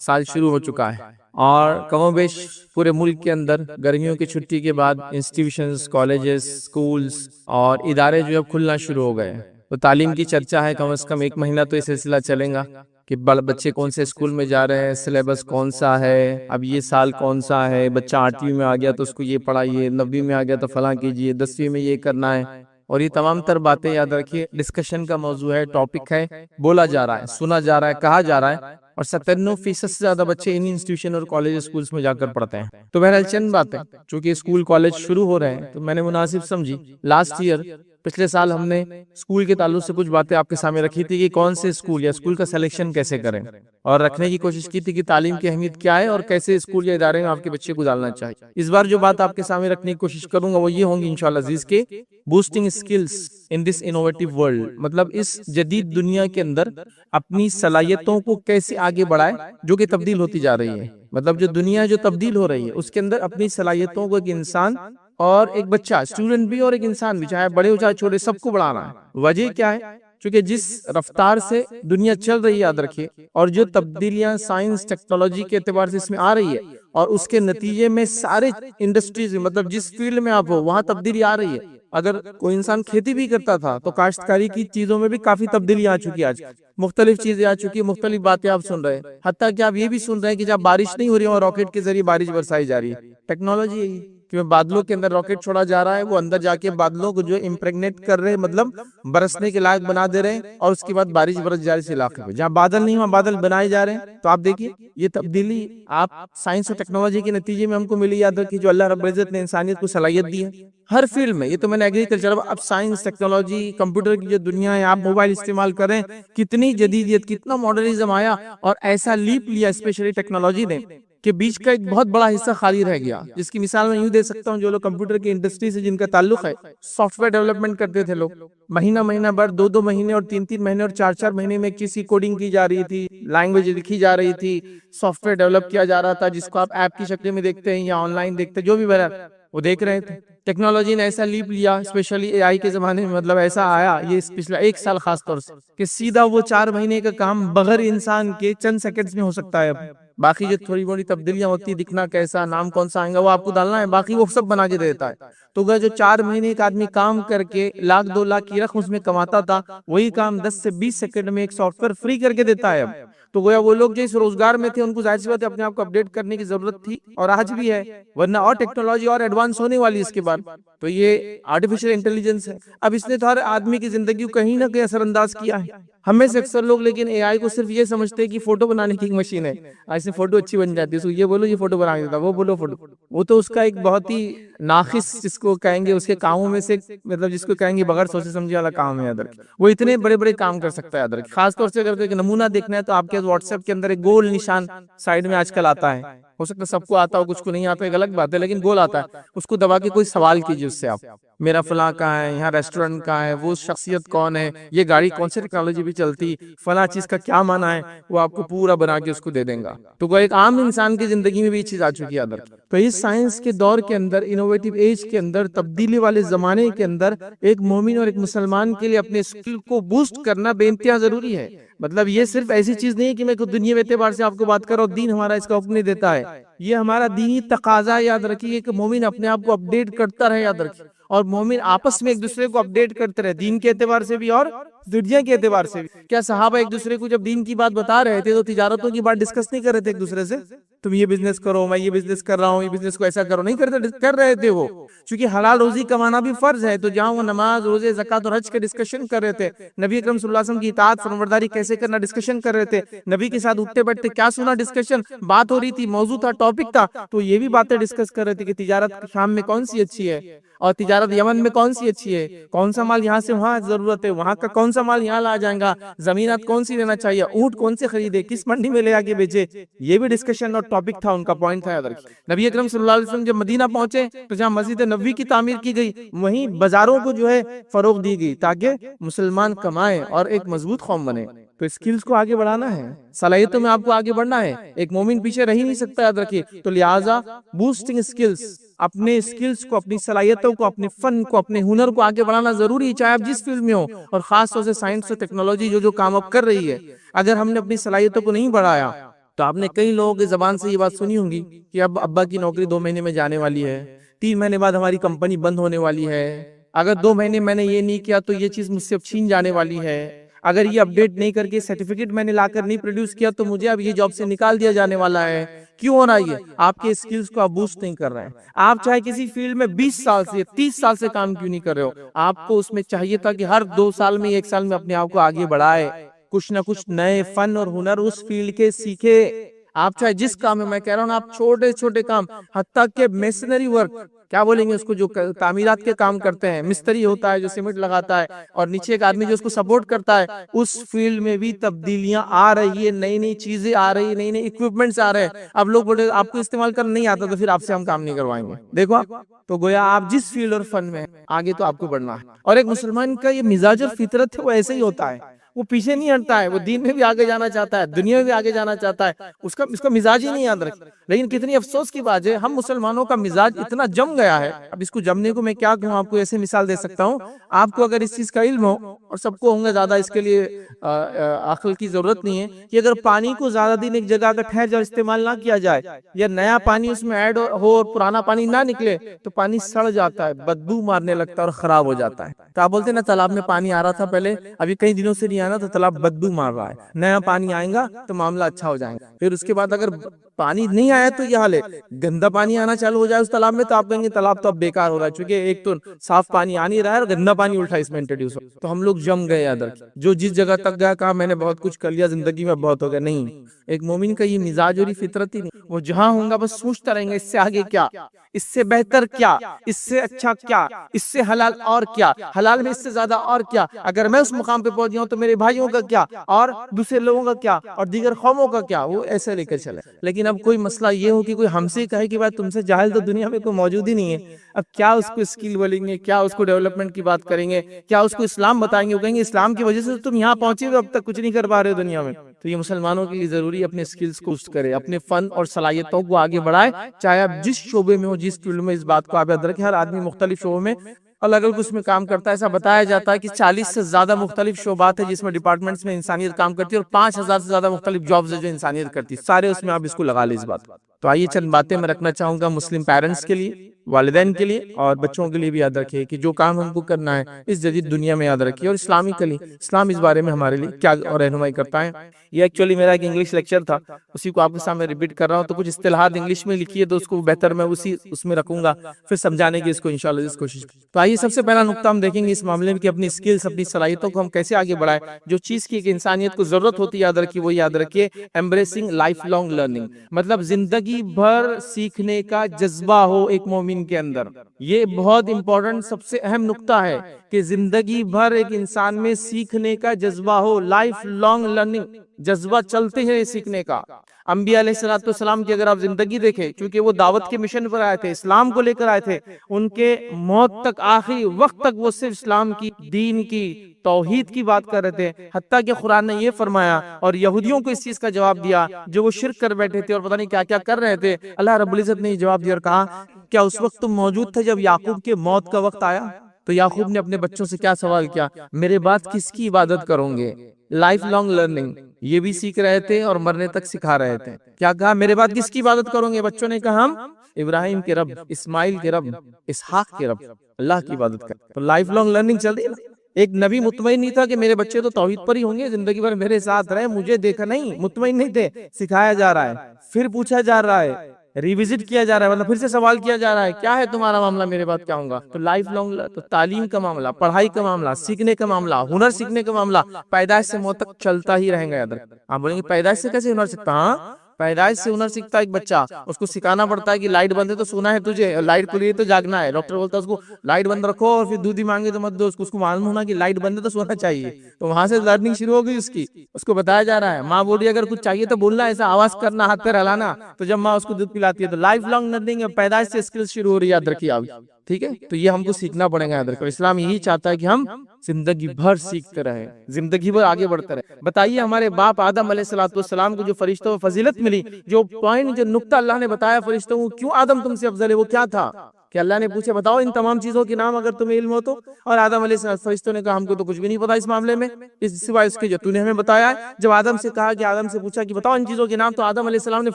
سال شروع ہو چکا ہے, اور کم و بیش پورے ملک کے اندر گرمیوں کی چھٹی کے بعد انسٹیٹیوشنز, کالجز, اسکولز اور ادارے جو اب کھلنا شروع ہو گئے. تو تعلیم کی چرچا ہے, کم از کم 1 مہینہ تو یہ سلسلہ چلے گا کہ بچے کون سے اسکول میں جا رہے ہیں, سلیبس کون سا ہے, اب یہ سال کون سا ہے, بچہ 8ویں میں آ گیا تو اس کو یہ پڑھائیے, 9ویں میں آ گیا تو فلاں کیجیے, 10ویں میں یہ کرنا ہے. اور یہ تمام تر باتیں یاد رکھیے ڈسکشن کا موضوع ہے, ٹاپک ہے, بولا جا رہا ہے, سنا جا رہا ہے, کہا جا رہا ہے, اور 97% سے زیادہ بچے انہی انسٹیٹیوشن اور کالج اسکولز میں جا کر پڑھتے ہیں. تو بہرحال چند باتیں, چونکہ اسکول کالج شروع ہو رہے ہیں تو میں نے مناسب سمجھی لاسٹ ایئر پچھلے سال ہم نے اسکول کے تعلق سے کچھ باتیں آپ کے سامنے رکھی تھی کہ کون سے اسکول یا اسکول کا سلیکشن کیسے کریں, اور رکھنے کی کوشش کی تھی کہ تعلیم کی اہمیت کیا ہے اور کیسے اسکول یا ادارے میں آپ کے بچے کو ڈالنا چاہیے. اس بار جو بات آپ کے سامنے رکھنے کی کوشش کروں گا وہ یہ ہوں گی انشاءاللہ عزیز کے بوسٹنگ اسکلز ان دس انوویٹو ورلڈ, مطلب اس جدید دنیا کے اندر اپنی صلاحیتوں کو کیسے آگے بڑھائے جو کہ تبدیل ہوتی جا رہی ہے. مطلب جو دنیا جو تبدیل ہو رہی ہے اس کے اندر اپنی صلاحیتوں کو ایک انسان اور ایک بچہ, اسٹوڈنٹ بھی اور ایک انسان بھی, چاہے بڑے ہو چاہے چھوٹے, سب کو بڑھانا ہے. وجہ کیا ہے؟ چونکہ جس رفتار سے دنیا چل رہی ہے یاد رکھیے, اور جو تبدیلیاں سائنس ٹیکنالوجی کے اعتبار سے اس میں آ رہی ہے, اور اس کے نتیجے میں سارے انڈسٹریز مطلب جس فیلڈ میں آپ ہو وہاں تبدیلی آ رہی ہے. اگر کوئی انسان کھیتی بھی کرتا تھا تو کاشتکاری کی چیزوں میں بھی کافی تبدیلی آ چکی ہے, آج مختلف چیزیں آ چکی ہیں, مختلف باتیں آپ سن رہے ہیں, حتیٰ کہ آپ یہ بھی سن رہے ہیں کہ جب بارش نہیں ہو رہی ہے اور راکٹ کے ذریعے بارش برسائی جا رہی ہے. ٹیکنالوجی یہی کہ بادلوں کے اندر راکٹ چھوڑا جا رہا ہے, وہ اندر جا کے بادلوں کو جو امپریگنیٹ کر رہے ہیں, مطلب برسنے کے لائق بنا دے رہے ہیں, اور اس کے بعد بارش برس جا رہی ہے علاقے میں جہاں بادل نہیں وہاں بادل بنائے جا رہے ہیں. تو آپ دیکھیے یہ تبدیلی آپ سائنس اور ٹیکنالوجی کے نتیجے میں ہم کو ملی. یاد رکھیے جو اللہ رب العزت نے انسانیت کو صلاحیت دی ہے ہر فیلڈ میں, یہ تو میں نے ایگریکلچر, اب سائنس ٹیکنالوجی کمپیوٹر کی جو دنیا ہے, آپ موبائل استعمال کریں, کتنی جدیدیت, کتنا ماڈرنزم آیا, اور ایسا لیپ لیا اسپیشلی ٹیکنالوجی نے کہ بیچ کا ایک بہت بڑا حصہ خالی رہ گیا. جس کی مثال میں یوں دے سکتا ہوں, جو لوگ کمپیوٹر کی انڈسٹری سے جن کا تعلق ہے, سافٹ ویئر ڈیولپمنٹ کرتے تھے لوگ, مہینہ بھر 2 مہینے اور 3 مہینے اور 4 مہینے میں کسی کوڈنگ کی جا رہی تھی, لینگویج لکھی جا رہی تھی, سافٹ ویئر ڈیولپ کیا جا رہا تھا جس کو آپ ایپ کی شکل میں دیکھتے ہیں یا آن لائن دیکھتے ہیں, جو بھی بہرحال وہ دیکھ رہے تھے ٹیکنالوجی نے ایسا لیپ لیا، اسپیشلی اے آئی کے زمانے میں، مطلب ایسا آیا یہ پچھلا 1 سال خاص طور سے، کہ سیدھا وہ 4 مہینے کا کام بغیر انسان کے چند سیکنڈز میں ہو سکتا ہے اب۔ باقی جو تھوڑی بڑی تبدیلیاں ہوتی ہیں، دکھنا کیسا، نام کون سا آئے گا وہ آپ کو ڈالنا ہے، باقی وہ سب بنا کے دیتا ہے۔ تو وہ جو 4 مہینے ایک آدمی کام کر کے 1 لاکھ 2 لاکھ کی رقم اس میں کماتا تھا، وہی کام 10 سے 20 سیکنڈ میں ایک سافٹ ویئر فری کر کے دیتا ہے اب۔ تو گویا وہ لوگ جو اس روزگار میں تھے ان کو ظاہر سی بات ہے اپنے آپ کو اپڈیٹ کرنے کی ضرورت تھی، اور آج بھی ہے، ورنہ اور ٹیکنالوجی اور ایڈوانس ہونے والی اس کے بعد۔ تو یہ آرٹیفیشل انٹیلیجنس ہے، اب اس نے تو ہر آدمی کی زندگی کو کہیں نہ کہیں اثر انداز کیا ہے۔ ہم میں سے اکثر لوگ لیکن اے آئی کو صرف یہ سمجھتے ہیں کہ فوٹو بنانے کی ایک مشین ہے، اس سے فوٹو اچھی بن جاتی ہے، اس کو یہ بولو یہ فوٹو بنا دیتا، وہ بولو فوٹو، وہ تو اس کا ایک بہت ہی ناقص جس کو کہیں گے اس کے کاموں میں سے، مطلب جس کو کہیں گے بغیر سوچے سمجھے والا کام ہے ادر۔ وہ اتنے بڑے بڑے کام کر سکتا ہے ادر، خاص طور سے اگر ایک نمونہ دیکھنا ہے تو آپ کے واٹس ایپ کے اندر ایک گول نشان سائیڈ میں آج کل آتا ہے، ہو سکتا ہے سب کو آتا ہو کچھ کو نہیں آتا، ایک الگ بات ہے، لیکن گول آتا ہے، اس کو دبا کے کوئی سوال کیجیے اس سے، آپ میرا فلاں کہاں ہے، یہاں ریسٹورنٹ کہاں ہے، وہ شخصیت کون ہے، یہ گاڑی کون سی ٹیکنالوجی بھی چلتی، فلاں چیز کا کیا معنی ہے، وہ آپ کو پورا بنا کے اس کو دے دیں گا۔ تو وہ ایک عام انسان کی زندگی میں بھی یہ چیز آ چکی ہے ادر۔ تو اس سائنس کے دور کے اندر، انوویٹو ایج کے اندر، تبدیلی والے زمانے کے اندر، ایک مومن اور ایک مسلمان کے لیے اپنے اسکل کو بوسٹ کرنا بے انتہا ضروری ہے۔ مطلب یہ صرف ایسی چیز نہیں ہے کہ میں دنیا میں اعتبار سے آپ کو بات کر رہا ہوں، دین ہمارا اس کا حکم نہیں دیتا ہے، یہ ہمارا دینی تقاضا، یاد رکھیے کہ مومن اپنے آپ کو اپڈیٹ کرتا رہے، یاد رکھیے، اور مومن آپس میں ایک دوسرے کو اپڈیٹ کرتے رہے، دین کے اعتبار سے بھی اور دنیا کے اعتبار سے بھی۔ کیا صحابہ ایک دوسرے کو جب دین کی بات بتا رہے تھے تو تجارتوں کی بات ڈسکس نہیں کر رہے تھے ایک دوسرے سے؟ تم یہ بزنس کرو، میں یہ بزنس کر رہا ہوں، یہ بزنس کو ایسا کرو، نہیں کر رہے تھے وہ، چونکہ حلال روزی کمانا بھی فرض ہے، تو جہاں وہ نماز، روزے، زکوٰۃ اور حج کے ڈسکشن کر رہے تھے، نبی اکرم صلی اللہ علیہ وسلم کی اطاعت فرمانبرداری کیسے کرنا ڈسکشن کر رہے تھے، نبی کے ساتھ اٹھتے بیٹھتے کیا سنا ڈسکشن، بات ہو رہی تھی، موضوع تھا، ٹاپک تھا، تو یہ بھی باتیں ڈسکس کر رہے تھے کہ تجارت شام میں کون سی اچھی ہے، اور تجارت یمن میں کون سی اچھی ہے، کون سا مال یہاں سے وہاں ضرورت ہے، وہاں کا کون سا مال یہاں لا جائے گا، زمینات کون سی لینا چاہیے، اونٹ کون سے خریدے، کس منڈی میں لے آ کے بیچے، یہ بھی ڈسکشن اور ٹاپک تھا، ان کا پوائنٹ تھا۔ نبی اکرم صلی اللہ علیہ وسلم جب مدینہ پہنچے تو جہاں مسجد نبوی کی تعمیر کی گئی، وہیں بازاروں کو جو ہے فروغ دی گئی تاکہ مسلمان کمائیں اور ایک مضبوط قوم بنے۔ تو اسکلز کو آگے بڑھانا ہے، صلاحیتوں میں آپ کو آگے بڑھنا ہے، ایک مومن پیچھے رہ ہی نہیں سکتا، یاد رکھیے۔ تو لہٰذا بوسٹنگ اسکلز، اپنے اسکلز کو، اپنی صلاحیتوں کو، اپنے فن کو، اپنے ہنر کو آگے بڑھانا ضروری ہے، چاہے آپ جس فیلڈ میں ہو، اور خاص طور سے سائنس اور ٹیکنالوجی جو کام اب کر رہی ہے، اگر ہم نے اپنی صلاحیتوں کو نہیں بڑھایا تو آپ نے کئی لوگوں کی زبان سے یہ بات سنی ہوگی کہ اب ابا کی نوکری 2 مہینے میں جانے والی ہے، 3 مہینے بعد ہماری کمپنی بند ہونے والی ہے، اگر 2 مہینے میں نے یہ نہیں کیا تو یہ چیز مجھ سے اب چھین جانے والی ہے، اگر یہ اپڈیٹ نہیں کر کے سرٹیفکیٹ میں نے لا کر نہیں پروڈیوس کیا تو مجھے اب یہ جاب سے نکال دیا جانے والا ہے۔ کیوں ہو رہا ہے یہ؟ آپ کے اسکلز کو آپ بوسٹ نہیں کر رہے ہیں۔ آپ چاہے کسی فیلڈ میں 20 سال سے 30 سال سے کام کیوں نہیں کر رہے ہو، آپ کو اس میں چاہیے تھا کہ ہر 2 سال میں 1 سال میں اپنے آپ کو آگے بڑھائے، کچھ نہ کچھ نئے فن اور ہنر اس فیلڈ کے سیکھے۔ آپ چاہے جس کام میں کہہ رہا ہوں نا، آپ چھوٹے چھوٹے کام، حتیٰ کہ میسنری ورک، کیا بولیں گے اس کو، جو تعمیرات کے کام کرتے ہیں، مستری ہوتا ہے جو سیمنٹ لگاتا ہے، اور نیچے ایک آدمی جو اس کو سپورٹ کرتا ہے، اس فیلڈ میں بھی تبدیلیاں آ رہی ہے، نئی نئی چیزیں آ رہی ہیں، نئی نئی اکوپمنٹس آ رہے ہیں۔ اب لوگ بولے آپ کو استعمال کرنا نہیں آتا تو پھر آپ سے ہم کام نہیں کروائیں گے۔ دیکھو آپ، تو گویا آپ جس فیلڈ اور فن میں آگے تو آپ کو بڑھنا ہے، اور ایک مسلمان کا یہ مزاج اور فطرت ہے، وہ ایسے ہی ہوتا ہے، وہ پیچھے نہیں ہٹتا ہے، وہ دین میں بھی آگے جانا چاہتا ہے، دنیا میں بھی آگے جانا چاہتا ہے، اس کا مزاج ہی نہیں یاد رکھ۔ لیکن کتنی افسوس کی بات ہے، ہم مسلمانوں کا مزاج اتنا جم گیا ہے، اب اس کو جمنے کو میں کیا کہوں، آپ کو ایسے مثال دے سکتا ہوں، آپ کو اگر اس چیز کا علم ہو، اور سب کو ہوں گے، زیادہ اس کے لیے عقل کی ضرورت نہیں ہے، کہ اگر پانی کو زیادہ دن ایک جگہ اگر ٹھہر جائے، استعمال نہ کیا جائے، یا نیا پانی اس میں ایڈ ہو اور پرانا پانی نہ نکلے، تو پانی سڑ جاتا ہے، بدبو مارنے لگتا ہے اور خراب ہو جاتا ہے۔ تو آپ بولتے ہیں نا، تالاب میں پانی آ رہا تھا پہلے، ابھی کئی دنوں سے نہیں آنا تو تالاب بدبو مار رہا ہے، نیا پانی آئے گا تو معاملہ اچھا ہو جائے گا۔ پھر اس کے بعد اگر پانی نہیں آیا تو یہ حال ہے، گندا پانی آنا چالو ہو جائے اس تالاب میں، تو آپ کہیں گے تالاب تو اب بیکار ہو رہا ہے، چونکہ ایک تو صاف پانی آ نہیں رہا ہے اور گندا پانی الٹا اس میں انٹروڈیوس ہو۔ تو ہم لوگ جم گئے ادھر، جو جس جگہ تک گیا کہا میں نے بہت کچھ کر لیا زندگی میں، بہت ہو گیا۔ نہیں، ایک مومن کا یہ مزاج اور یہ فطرت ہی نہیں، وہ جہاں ہوں گا بس سوچتا رہیں گا اس سے آگے کیا، اس سے بہتر کیا، اس سے اچھا کیا، اس سے حلال اور کیا، حلال میں اس سے زیادہ اور کیا، اگر میں اس مقام پہ پہنچ جاؤں تو میرے بھائیوں کا کیا، اور دوسرے لوگوں کا کیا، اور دیگر قوموں کا کیا، وہ ایسے لے کر چلے۔ لیکن اب کوئی مسئلہ یہ ہو کہ کوئی ہم سے کہے کہ بھائی تم سے جاہل تو دنیا میں کوئی موجود ہی نہیں ہے، اب کیا اس کو اسکل بولیں گے، کیا اس کو ڈیولپمنٹ کی بات کریں گے، کیا اس کو اسلام بتائیں گے، وہ کہیں گے اسلام کی وجہ سے تم یہاں پہنچے ہو، اب تک کچھ نہیں کر پا رہے ہو دنیا میں۔ تو یہ مسلمانوں کے لیے ضروری ہے اپنے اسکلز کو بوسٹ کرے، اپنے فن اور صلاحیتوں کو آگے بڑھائے، چاہے آپ جس شعبے میں ہو، جس فیلڈ میں، اس بات کو آپ یاد رکھیں، ہر آدمی مختلف شعبوں میں الگ الگ اس میں کام کرتا ہے۔ ایسا بتایا جاتا ہے کہ 40 سے زیادہ مختلف شعبات ہیں جس میں ڈپارٹمنٹس میں انسانیت کام کرتی ہے، اور 5000 سے زیادہ مختلف جابز ہیں جو انسانیت کرتی ہے، سارے اس میں آپ اس کو لگا لیں اس بات۔ تو آئیے چند باتیں میں رکھنا چاہوں گا مسلم پیرنٹس کے لیے، والدین کے لیے، اور بچوں کے لیے بھی یاد رکھیے کہ جو کام ہم کو کرنا ہے اس جدید دنیا میں یاد رکھیے، اور اسلامی کے لیے، اسلام اس بارے میں ہمارے لیے کیا رہنمائی کرتا ہے۔ یہ ایکچولی میرا ایک انگلش لیکچر تھا، اسی کو آپ کے سامنے ریپیٹ کر رہا ہوں، تو کچھ اصطلاحات انگلش میں لکھی ہے تو اس کو بہتر میں اس میں رکھوں گا، پھر سمجھانے کی اس کو انشاءاللہ اس کوشش۔ تو آئیے سب سے پہلا نقطہ ہم دیکھیں گے اس معاملے میں کہ اپنی اسکلز، اپنی صلاحیتوں کو ہم کیسے آگے بڑھائیں۔ جو چیز کی ایک انسانیت کو ضرورت ہوتی ہے یاد رکھیے، وہ یاد رکھیے ایمبریسنگ لائف لانگ لرننگ، مطلب زندگی بھر سیکھنے کا جذبہ ہو ایک مومن کے اندر۔ یہ بہت امپورٹنٹ، سب سے اہم نقطہ ہے کہ زندگی بھر ایک انسان میں سیکھنے کا جذبہ ہو، لائف لانگ لرننگ، جذبہ چلتے ہیں سیکھنے کا۔ انبیاء علیہ السلام کی اگر آپ زندگی دیکھیں، چونکہ وہ دعوت کے مشن پر آئے تھے، اسلام کو لے کر آئے تھے، ان کے موت تک، آخری وقت تک وہ صرف اسلام کی، دین کی، توحید کی بات کر رہے تھے، حتیٰ کہ قرآن نے یہ فرمایا اور یہودیوں کو اس چیز کا جواب دیا جو وہ شرک کر بیٹھے تھے اور پتہ نہیں کیا کیا کر رہے تھے۔ اللہ رب العزت نے یہ جواب دیا اور کہا کیا اس وقت تم موجود تھے جب یعقوب کے موت کا وقت آیا؟ تو یعقوب نے اپنے بچوں سے کیا سوال کیا؟ میرے بعد کس کی عبادت کرو گے؟ لائف لانگ لرننگ، یہ بھی سیکھ رہے تھے اور مرنے تک سکھا رہے تھے۔ کیا کہا؟ میرے بعد کس کی عبادت کرو گے؟ بچوں نے کہا ہم ابراہیم کے رب، اسماعیل کے رب، اسحاق کے رب، اللہ کی عبادت کریں۔ تو لائف لانگ لرننگ چل رہی ہے نا۔ ایک نبی مطمئن نہیں تھا کہ میرے بچے تو توحید پر ہی ہوں گے، زندگی بھر میرے ساتھ رہے، مجھے دیکھا نہیں، مطمئن نہیں تھے، سکھایا جا رہا ہے، پھر پوچھا جا رہا ہے، ریوزٹ کیا جا رہا ہے، مطلب پھر سے سوال کیا جا رہا ہے کیا ہے تمہارا معاملہ، میرے بعد کیا ہوں گا؟ تو لائف لانگ، تو تعلیم کا معاملہ، پڑھائی کا معاملہ، سیکھنے کا معاملہ، ہنر سیکھنے کا معاملہ پیدائش سے موت تک چلتا ہی رہیں گا۔ یاد رکھ، آپ بولیں گے پیدائش سے کیسے ہنر سیکھتا؟ ہاں، پیدائش سے ہنر سیکھتا ہے ایک بچہ، اس کو سکھانا پڑتا ہے کہ لائٹ بند ہے تو سونا ہے تجھے، اور لائٹ کھلی ہے تو جاگنا ہے۔ ڈاکٹر بولتا ہے اس کو لائٹ بند رکھو اور پھر دودھ ہی مانگے تو مت دو، اس کو معلوم ہونا کہ لائٹ بند ہے تو سونا چاہیے، تو وہاں سے لرننگ شروع ہو گئی اس کی، اس کو بتایا جا رہا ہے۔ ماں بول رہی ہے اگر کچھ چاہیے تو بولنا، ایسا آواز کرنا، ہاتھ پیر ہلانا، تو جب ماں اس کو دودھ پلاتی ہے تو لائف لانگ لرننگ، پیدائش سے اسکلز شروع ہو رہی ہے، یاد رکھیے آپ، ٹھیک ہے؟ تو یہ ہم کو سیکھنا پڑے گا، یاد رکھو اسلام یہی چاہتا ہے کہ ہم زندگی بھر سیکھتے رہیں، زندگی بھر آگے بڑھتے رہیں۔ بتائیے ہمارے باپ آدم علیہ السلام کو جو فرشتوں کو فضیلت ملی، جو پوائنٹ، جو نقطہ اللہ نے بتایا فرشتوں کو کیوں آدم تم سے افضل ہے، وہ کیا تھا؟ کہ اللہ نے پوچھے بتاؤ ان تمام چیزوں کے نام اگر تمہیں علم ہو تو، اور آدم علیہ السلام، فرشتوں نے کہا ہم کو تو کچھ بھی نہیں پتا اس معاملے میں، اس سوائے اس کے جو تو نے ہمیں بتایا ہے۔ جب آدم سے کہا کہ آدم سے پوچھا کہ بتاؤ ان چیزوں کے نام، تو آدم علیہ السلام نے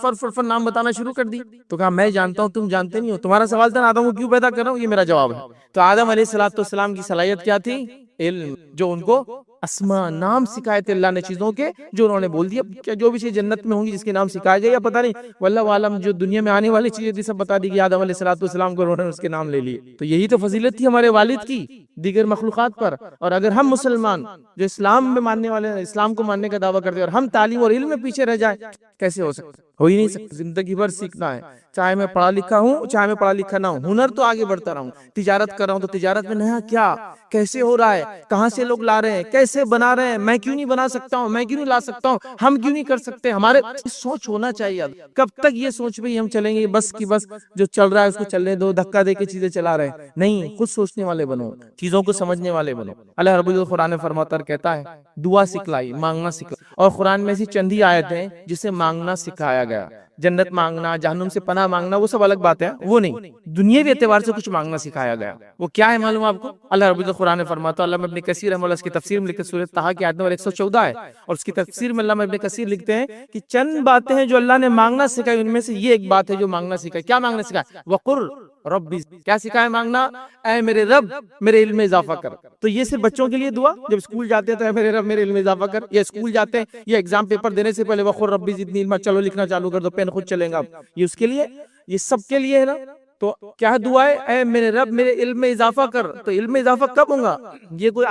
فر نام بتانا شروع کر دی، تو کہا میں جانتا ہوں تم جانتے نہیں ہو، تمہارا سوال تھا آدم کو کیوں پیدا کر رہا ہوں، یہ میرا جواب ہے۔ تو آدم علیہ السلام کی صلاحیت کیا تھی؟ علم، جو ان کو اسماء، نام سکھائے تھے اللہ نے چیزوں کے، جو انہوں نے بول دیا کہ جو بھی چیز جنت میں ہوں گی جس کے نام سکھائے گئے یا پتہ نہیں، واللہ عالم، جو دنیا میں آنے والی چیزیں تھی سب بتا دی کہ آدم علیہ السلام کو انہوں نے اس کے نام لے لیے۔ تو یہی تو فضیلت تھی ہمارے والد کی دیگر مخلوقات پر۔ اور اگر ہم مسلمان جو اسلام میں ماننے والے ہیں، اسلام کو ماننے کا دعویٰ کرتے ہیں، اور ہم تعلیم اور علم میں پیچھے رہ جائیں، کیسے ہو سکتا؟ ہو ہی نہیں سکتا۔ زندگی بھر سیکھنا ہے، چاہے میں پڑھا لکھا ہوں چاہے میں پڑھا لکھا نہ ہوں، ہنر تو آگے بڑھتا رہوں، تجارت کر رہا ہوں تو تجارت میں نیا کیا، کیسے ہو رہا ہے، کہاں سے لوگ لا رہے ہیں، کیسے بنا رہے ہیں، میں کیوں نہیں بنا سکتا ہوں، میں کیوں نہیں لا سکتا ہوں، ہم کیوں نہیں کر سکتے؟ ہمارے سوچ ہونا چاہیے۔ کب تک یہ سوچ پہ ہم چلیں گے بس کی بس جو چل رہا ہے اس کو چلنے دو، دھکا دے کے چیزیں چلا رہے ہیں؟ نہیں، خود سوچنے والے بنو، چیزوں کو سمجھنے والے بنو۔ اللہ رب العزت قرآن فرماتا ہے، کہتا ہے دعا سکھلائی، مانگنا سکھلائی، اور قرآن میں ایسی چند ہی آیتیں ہیں جسے مانگنا سکھایا گیا۔ جنت مانگنا، جہنم سے پناہ مانگنا، وہ سب الگ بات ہے، وہ نہیں، دنیاوی اعتبار سے کچھ مانگنا سکھایا گیا۔ وہ کیا ہے معلوم آپ کو؟ اللہ رب العزت قرآن فرماتا ہے، علامہ ابن کثیر رحمہ اللہ اس کی تفسیر میں لکھتے، سورۃ طٰہٰ کی آیت نمبر 114 ہے، اور اس کی تفسیر میں علامہ ابن کثیر لکھتے ہیں کہ چند باتیں ہیں جو اللہ نے مانگنا سکھائی، ان میں سے یہ ایک بات ہے جو مانگنا سکھائی۔ کیا مانگنا سکھایا؟ وقر ربی، کیا سکھایا مانگنا؟ اے میرے رب میرے علم میں اضافہ کر۔ تو یہ صرف بچوں کے لیے دعا، جب اسکول جاتے ہیں تو اے میرے رب میرے علم میں اضافہ کر، یا اسکول جاتے ہیں یا ایگزام پیپر دینے سے پہلے وقر ربی زدنی علما، چلو لکھنا چالو کر دو، پین خود چلیں گا، یہ اس کے لیے، یہ سب کے لیے ہے نا۔ تو کیا دعا ہے؟ اے میرے رب میرے علم میں اضافہ کر۔ تو علم میں اضافہ کب ہوگا؟ یہ کوئی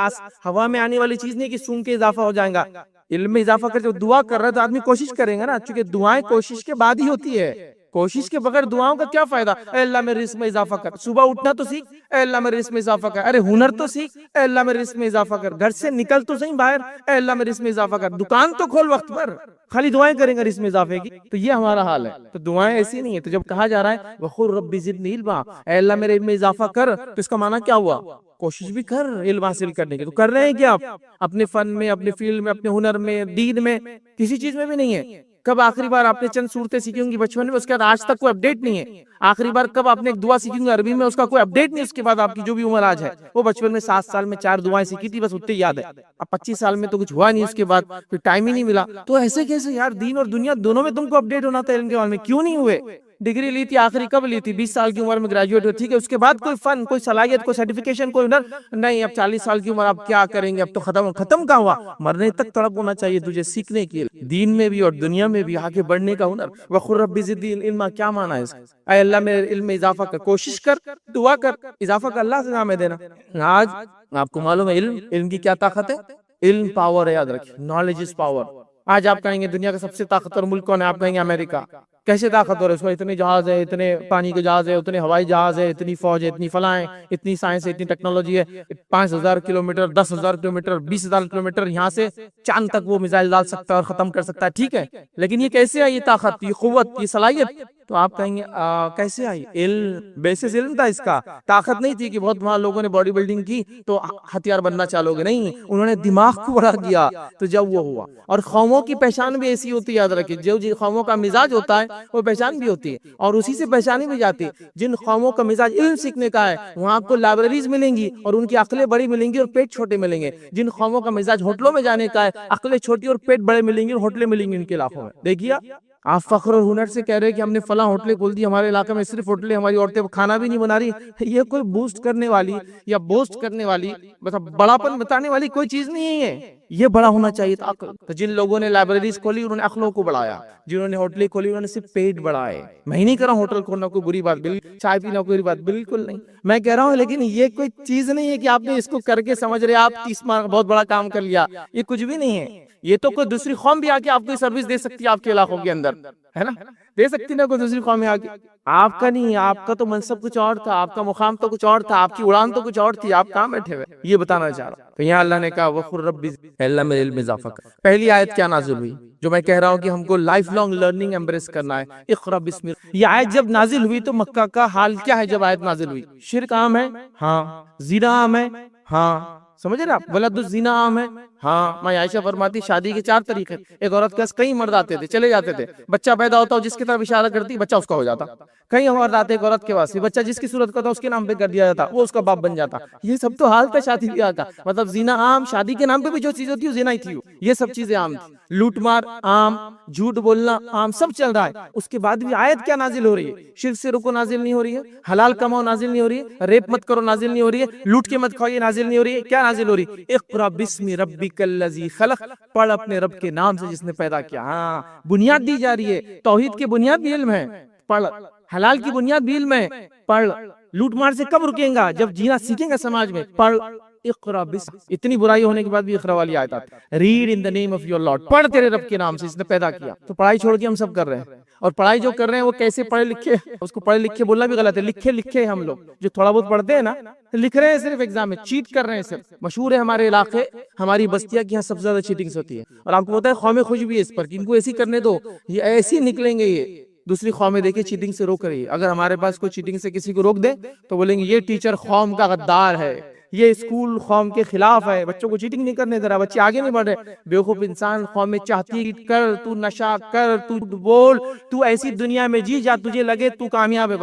ہوا میں آنے والی چیز نہیں کہ سونگ کے اضافہ ہو جائے گا۔ علم میں اضافہ کر، جب دعا کر رہا ہے تو آدمی کوشش کرے گا نا، چونکہ دعائیں کوشش کے بعد ہی ہوتی ہے۔ کوشش کے بغیر دعاؤں کا کیا فائدہ؟ اے اللہ میرے رزق میں اضافہ کر. صبح اٹھنا تو سیکھ, اے اللہ میرے رزق میں اضافہ کر. ارے ہنر تو سیکھ, اے اللہ میرے رزق میں اضافہ کر. گھر سے نکل تو صحیح باہر, اے اللہ میرے رزق میں اضافہ کر. دکان تو کھول وقت پر, خالی دعائیں کریں گے رزق میں اضافے کی. تو یہ ہمارا حال ہے. تو دعائیں ایسی نہیں ہے. تو جب کہا جا رہا ہے وقل رب زدنی علما, اے اللہ میرے علم میں اضافہ کر, تو اس کا معنی کیا ہوا؟ کوشش بھی کر علم حاصل کرنے کی. تو کر رہے ہیں کیا آپ اپنے فن میں, اپنے فیلڈ میں, اپنے ہنر میں, دین میں؟ کسی چیز میں بھی نہیں ہے. کب آخری بار آپ نے چند صورتیں سیکھی ہوں گی بچپن میں, اس کے بعد آج تک کوئی اپڈیٹ نہیں ہے. آخری بار کب آپ نے ایک دعا سیکھی ہوں گی عربی میں, اس کا کوئی اپڈیٹ نہیں. اس کے بعد آپ کی جو بھی عمر آج ہے, وہ بچپن میں 7 سال میں 4 دعائیں سیکھی تھی, بس اتنے یاد ہے. اب 25 سال میں تو کچھ ہوا نہیں, اس کے بعد پھر ٹائم ہی نہیں ملا. تو ایسے کیسے یار؟ دین اور دنیا دونوں میں تم کو اپڈیٹ ہونا تھا علم کے بارے میں, کیوں نہیں ہوئے؟ ڈگری لی تھی آخری کب لی تھی؟ 20 سال کی عمر میں گریجویٹ ہوئی, ٹھیک ہے. اس کے بعد کوئی فن, کوئی صلاحیت, کوئی سرٹیفکیشن, کوئی ہنر نہیں. اب 40 سال کی عمر آپ کیا کریں گے؟ اب تو ختم کہاں ہوا؟ مرنے تک تڑپ ہونا چاہیے تجھے سیکھنے کی, دین میں بھی اور دنیا میں بھی آگے بڑھنے کا ہنر. وقل رب زدنی علما, کیا معنی ہے اس کا؟ اے اللہ میرے علم میں اضافہ کر. کوشش کر, دعا کر, اضافہ کر, اللہ سے نام ہے دینا. آج آپ کو معلوم ہے علم کی کیا طاقت ہے؟ علم پاور ہے, یاد رکھیں, نالج از پاور. آج آپ کہیں گے دنیا کا سب سے طاقتور ملک کون ہے؟ آپ کہیں گے امریکہ. کیسے طاقتور ہے؟ اس کو اتنے جہاز ہے, اتنے پانی کے جہاز ہے, اتنے ہوائی جہاز ہے, اتنی فوج ہے, اتنی فلاں ہے, اتنی سائنس ہے, اتنی ٹیکنالوجی ہے. 5000 کلومیٹر, 10,000 کلومیٹر, 20,000 کلومیٹر یہاں سے چاند تک وہ میزائل ڈال سکتا ہے اور ختم کر سکتا ہے, ٹھیک ہے. لیکن یہ کیسے آئی؟ یہ طاقت, یہ قوت, یہ صلاحیت. تو آپ کہیں گے کیسے آئی؟ علم, بیسس علم تھا اس کا. طاقت نہیں تھی کہ بہت وہاں لوگوں نے باڈی بلڈنگ کی تو ہتھیار بننا چالو گے, نہیں. انہوں نے دماغ کو بڑا کیا تو جب وہ ہوا. اور قوموں کی پہچان بھی ایسی ہوتی ہے, یاد رکھیں, جو قوموں کا مزاج ہوتا ہے وہ پہچان بھی ہوتی ہے, اور اسی سے پہچانی بھی جاتی ہے. جن قوموں کا مزاج علم سیکھنے کا ہے, وہاں آپ کو لائبریریز ملیں گی اور ان کی عقلیں بڑی ملیں گی اور پیٹ چھوٹے ملیں گے. جن قوموں کا مزاج ہوٹلوں میں جانے کا ہے, عقلیں چھوٹی اور پیٹ بڑے ملیں گے اور ہوٹلیں ملیں گی ان کے علاقوں میں. دیکھیے آپ فخر اور ہنر سے کہہ رہے ہیں کہ ہم نے فلاں ہوٹلیں کھول دی, ہمارے علاقے میں صرف ہوٹلیں, ہماری عورتیں کھانا بھی نہیں بنا رہی. یہ کوئی بوسٹ کرنے والی یا بوسٹ کرنے والی, مطلب بڑاپن بتانے والی کوئی چیز نہیں ہے. یہ بڑا ہونا چاہیے تھا عقل. تو جن لوگوں نے لائبریریز کھولی انہوں نے عقلوں کو بڑھایا, جنہوں نے ہوٹلیں کھولی انہوں نے صرف پیٹ بڑھائے. میں نہیں کہہ رہا ہوں ہوٹل کھولنا کوئی بری بات, چائے پینا کوئی بری بات, بالکل نہیں. میں کہہ رہا ہوں لیکن یہ کوئی چیز نہیں ہے کہ آپ نے اس کو کر کے سمجھ رہے آپ 30 ماہ بہت بڑا کام کر لیا. یہ کچھ بھی نہیں ہے. یہ تو کوئی دوسری قوم بھی آ کے آپ کو سروس دے سکتی ہے آپ کے علاقوں کے اندر, ہے نا, دے سکتی نا کوئی دوسری قوم میں آ کے. آپ کا نہیں, آپ کا تو منصب کچھ اور تھا, آپ کا مقام تو کچھ اور تھا, آپ کی اڑان تو کچھ اور تھی, آپ کہاں بیٹھے ہوئے. یہ بتانا چاہ رہا ہوں. تو یہاں اللہ نے کہا وقل رب اللہ میرے علم میں اضافہ کر. پہلی آیت کیا نازل ہوئی؟ جو میں کہہ رہا ہوں کہ ہم کو لائف لانگ لرننگ ایمبریس کرنا ہے. اقرا بسم اللہ. یہ آیت جب نازل ہوئی تو مکہ کا حال کیا ہے؟ جب آیت نازل ہوئی, شرک عام ہے, ہاں. زنا عام ہے, ہاں. سمجھ رہے آپ؟ ولد الزنا عام ہے, ہاں. میں عائشہ فرماتی شادی کے 4 طریقے. ایک عورت کے کئی مرد آتے تھے, چلے جاتے تھے, بچہ پیدا ہوتا جس کی طرف اشارہ کرتی بچہ اس کا ہو جاتا. کئی مرد آتے ایک عورت کے پاس, بچہ جس کی صورت کا تھا اس کے نام پہ کر دیا جاتا, وہ اس کا باپ بن جاتا. یہ سب تو حال تھا شادی بیاہ کا. مطلب زنا عام, شادی کے نام پہ بھی جو چیز ہوتی ہے زنا ہی تھی. یہ سب چیزیں عام تھی. لوٹ مار عام, جھوٹ بولنا عام, سب چل رہا ہے. اس کے بعد بھی آیت کیا نازل ہو رہی ہے؟ شرک سے رکو نازل نہیں ہو رہی ہے, حلال کماؤ نازل نہیں ہو رہی ہے, ریپ مت کرو نازل نہیں ہو رہی ہے, لوٹ کے مت کھاؤ یہ نازل نہیں ہو رہی ہے. کیا نازل ہو رہی ہے؟ اقرا بسم ربک الذی خلق. پڑھ اپنے رب کے نام سے جس نے پیدا کیا. ہاں, بنیاد دی جا رہی ہے. توحید کی بنیاد بھی علم ہے, پڑھ. حلال کی بنیاد بھی علم ہے, پڑھ. لوٹ مار سے کب رکیں گا؟ جب جینا سیکھیں گا سماج میں, پڑھ. اقرا بسم. اتنی برائی ہونے کے بعد بھی اقرا والی آیت آتی. Read in the name of your lord. پڑھ تیرے رب کے نام سے جس نے پیدا کیا. تو پڑھائی چھوڑ کے ہم سب کر رہے ہیں, اور پڑھائی جو کر رہے ہیں وہ کیسے پڑھے لکھے, اس کو پڑھے لکھے بولنا بھی غلط ہے. لکھے لکھے ہم لوگ جو تھوڑا بہت پڑھتے ہیں نا, لکھ رہے ہیں صرف ایگزام میں, چیٹ کر رہے ہیں صرف. مشہور ہے ہمارے علاقے, ہماری بستیاں کی یہاں سب سے زیادہ چیٹنگز ہوتی ہے. اور آپ کو پتا ہے قومیں خوش بھی ہے اس پر کہ ان کو ایسی کرنے دو, یہ ایسی نکلیں گے. یہ دوسری قومیں دیکھیں چیٹنگ سے روک رہی ہے. اگر ہمارے پاس کوئی چیٹنگ سے کسی کو روک دے تو بولیں گے یہ ٹیچر قوم کا غدار ہے, یہ اسکول قوم کے خلاف ہے, بچوں کو چیٹنگ نہیں کرنے دے رہا, بچے آگے نہیں بڑھ رہے. بیوقوف انسان, قوم میں چاہتی ہے کر, تو نشہ کر, تو بول, تو ایسی دنیا میں جی جا تجھے لگے تو کامیاب ہے.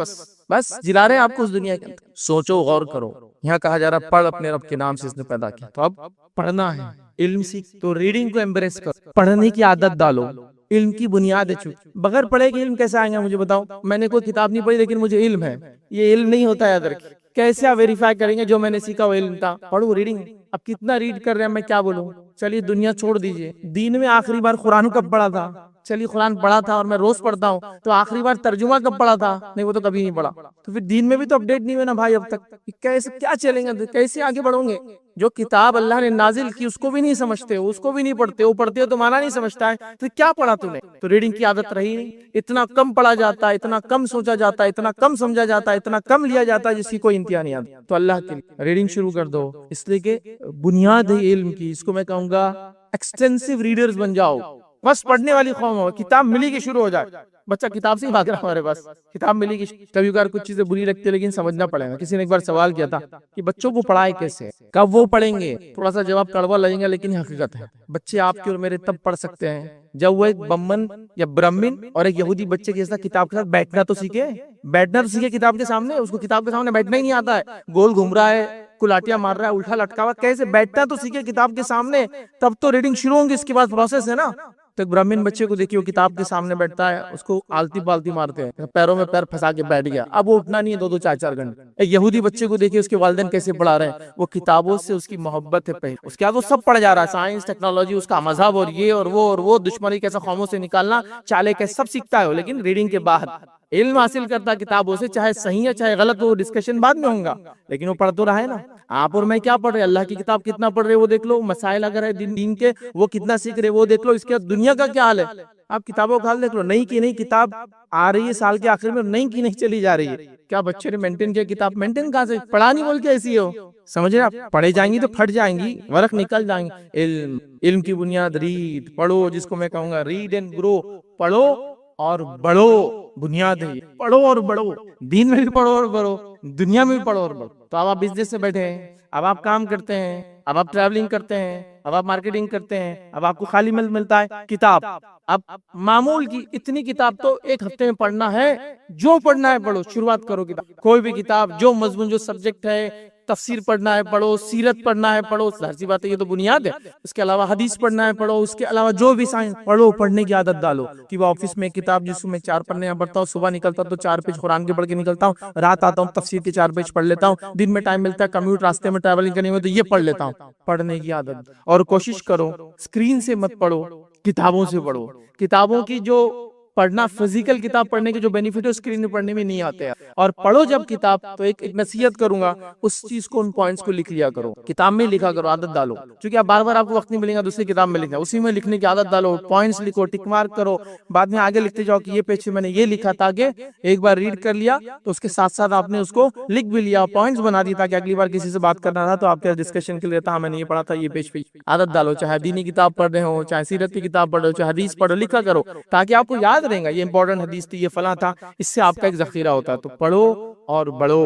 بس جلا رہے ہیں آپ کو اس دنیا کے اندر. سوچو, غور کرو. یہاں کہا جا رہا پڑھ اپنے رب کے نام سے اس نے پیدا کیا. تو اب پڑھنا ہے, علم سیکھ. تو ریڈنگ کو ایمبریس کرو, پڑھنے کی عادت ڈالو. علم کی بنیاد ہے. بغیر پڑھے کہ علم کیسے آئیں گا؟ مجھے بتاؤ. میں نے کوئی کتاب نہیں پڑھی لیکن مجھے علم ہے, یہ علم نہیں ہوتا, یاد رکھیں. کیسے آپ ویریفائی کریں گے جو میں نے سیکھا وہ علم تھا؟ پڑھو, ریڈنگ. اب کتنا ریڈ کر رہے ہیں, میں کیا بولوں. چلیے دنیا چھوڑ دیجئے, دین میں آخری بار قرآن کب پڑھا تھا؟ چلیے قرآن پڑھا تھا اور میں روز پڑھتا ہوں، تو آخری بار ترجمہ کب پڑھا تھا؟ نہیں وہ تو کبھی نہیں پڑھا. تو پھر دین میں بھی تو اپڈیٹ نہیں ہوئے نا بھائی اب تک. کیسے کیا چلیں گے، کیسے آگے بڑھوں گے؟ جو کتاب اللہ نے نازل کی اس کو بھی نہیں سمجھتے، اس کو بھی نہیں پڑھتے، وہ پڑھتے ہو تو مانا نہیں سمجھتا ہے، تو کیا پڑھا تم نے؟ تو ریڈنگ کی عادت رہی نہیں. اتنا کم پڑھا جاتا ہے، اتنا کم سوچا جاتا ہے، اتنا کم سمجھا جاتا ہے، اتنا کم لیا جاتا ہے جس کی کوئی انتہا نہیں آتی. تو اللہ کے لیے ریڈنگ شروع کر دو، اس لیے کہ بنیاد ہے علم کی. اس کو میں کہوں گا ایکسٹینسو ریڈرز بن جاؤ، بس پڑھنے والی قوم ہو. کتاب ملی کی شروع ہو جائے، بچہ کتاب سے ہی بھاگ رہا ہمارے پاس، کتاب ملی کی. کبھی کبھار کچھ چیزیں بری لگتی ہے لیکن سمجھنا پڑے گا. کسی نے ایک بار سوال کیا تھا کہ بچوں کو پڑھائے کیسے، کب وہ پڑھیں گے؟ تھوڑا سا جواب کڑوا لگے گا لیکن حقیقت ہے. بچے آپ کے اور میرے تب پڑھ سکتے ہیں جب وہ ایک بمن یا برہمن اور ایک یہودی بچے کے ساتھ کتاب کے ساتھ بیٹھنا تو سیکھے. بیٹھنا تو سیکھے کتاب کے سامنے. اس کو کتاب کے سامنے بیٹھنا ہی نہیں آتا ہے، گول گھوم رہا ہے، کلاٹیاں مار رہا ہے، الٹا لٹکا ہوا. کیسے بیٹھنا تو سیکھے کتاب کے سامنے، تب تو ریڈنگ شروع ہوں گی. اس کے بعد پروسیس ہے نا. تو ایک برہمن بچے کو دیکھیے وہ کتاب کے سامنے بیٹھتا ہے، اس کو آلتی پالتی مارتے ہیں، پیروں میں پیر پھنسا کے بیٹھ گیا، اب وہ اٹھنا نہیں ہے 2-2 4-4 گھنٹے. ایک یہودی بچے کو دیکھیے اس کے والدین کیسے پڑھا رہے ہیں، وہ کتابوں سے اس کی محبت ہے پہلے، اس کے بعد وہ سب پڑھ جا رہا ہے، سائنس، ٹیکنالوجی، اس کا مذہب اور یہ اور وہ دشمنی کیسے قوموں سے نکالنا، چالے کیسے، سب سیکھتا ہے. لیکن ریڈنگ کے بعد علم حاصل کرتا کتابوں سے، چاہے صحیح ہے چاہے غلط، وہ ڈسکشن بعد میں ہوگا لیکن وہ پڑھ تو رہا ہے نا. آپ اور میں کیا پڑھ رہے ہیں؟ اللہ کی کتاب کتنا پڑھ رہے وہ دیکھ لو. مسائل اگر ہے دین کے وہ کتنا سیکھ رہے وہ دیکھ لو. اس کے بعد دنیا کا کیا حال ہے آپ کتابوں کا حال دیکھ لو. نئی کی نئی کتاب آ رہی ہے سال کے آخر میں، نئی کی نہیں چلی جا رہی ہے. کیا بچے نے مینٹین کیا کتاب؟ مینٹین کہاں سے؟ پڑھا نہیں بول کے ایسی ہو. سمجھ رہے آپ؟ پڑھے جائیں گی تو پھٹ جائیں گی، ورق نکل جائیں گے. علم کی بنیاد ریڈ پڑھو، جس کو میں کہوں گا ریڈ اینڈ گرو. پڑھو اور بڑھو، بنیاد ہے. پڑھو اور بڑھو، دین میں بھی پڑھو اور بڑھو، دنیا میں بھی پڑھو اور بڑھو. تو اب آپ بزنس سے بیٹھے ہیں، اب آپ کام کرتے ہیں، اب آپ ٹریولنگ کرتے ہیں، اب آپ مارکیٹنگ کرتے ہیں، اب آپ کو خالی ملتا ہے کتاب. اب معمول کی اتنی کتاب تو ایک ہفتے میں پڑھنا ہے، جو پڑھنا ہے پڑھو. شروعات کرو کتاب، کوئی بھی کتاب، جو مضمون جو سبجیکٹ ہے، تفسیر پڑھنا ہے پڑھو، سیرت پڑھنا ہے پڑھو. ظاہر سی بات ہے یہ تو بنیاد ہے. اس کے علاوہ حدیث پڑھنا ہے پڑھو، اس کے علاوہ جو بھی سائنس پڑھو. پڑھنے کی عادت ڈالو کہ وہ آفس میں کتاب جس میں 4 پڑھنے پڑھتا ہوں، صبح نکلتا ہوں تو 4 پیج قرآن کے پڑھ کے نکلتا ہوں، رات آتا ہوں تفسیر کے 4 پیج پڑھ لیتا ہوں، دن میں ٹائم ملتا ہے کمیوٹ راستے میں ٹریولنگ کرنے میں تو یہ پڑھ لیتا ہوں. پڑھنے کی عادت. اور کوشش کرو اسکرین سے مت پڑھو، کتابوں سے پڑھو. کتابوں کی جو پڑھنا، فزیکل کتاب پڑھنے کے جو بینیفٹ ہے اسکرین میں پڑھنے میں نہیں آتے ہیں. اور پڑھو جب کتاب تو ایک نصیحت کروں گا، اس چیز کو، ان پوائنٹس کو لکھ لیا کرو، کتاب میں لکھا کرو، عادت ڈالو. کیونکہ اب بار بار آپ کو وقت نہیں ملے گا دوسری کتاب میں لکھنا، اسی میں لکھنے کی عادت ڈالو. پوائنٹس لکھو، ٹک مارک کرو، بعد میں آگے لکھتے جاؤ کہ یہ پیج میں نے یہ لکھا تھا. کہ ایک بار ریڈ کر لیا تو اس کے ساتھ ساتھ آپ نے اس کو لکھ بھی لیا، پوائنٹس بنا دی، تاکہ اگلی بار کسی سے بات کرنا تھا تو آپ کے ڈسکشن کے لیے تھا میں نے یہ پڑھا تھا یہ پیج پہ. عادت ڈالو، چاہے دینی کتاب پڑھ رہے ہو، چاہے سیرت کی کتاب پڑھ رہے ہو، چاہے حدیث پڑھو، لکھا کرو تاکہ آپ کو یاد رہے گا یہ امپورٹنٹ حدیث تھی، یہ فلاں تھا. اس سے آپ کا ایک ذخیرہ ہوتا ہے. تو پڑھو اور بڑھو.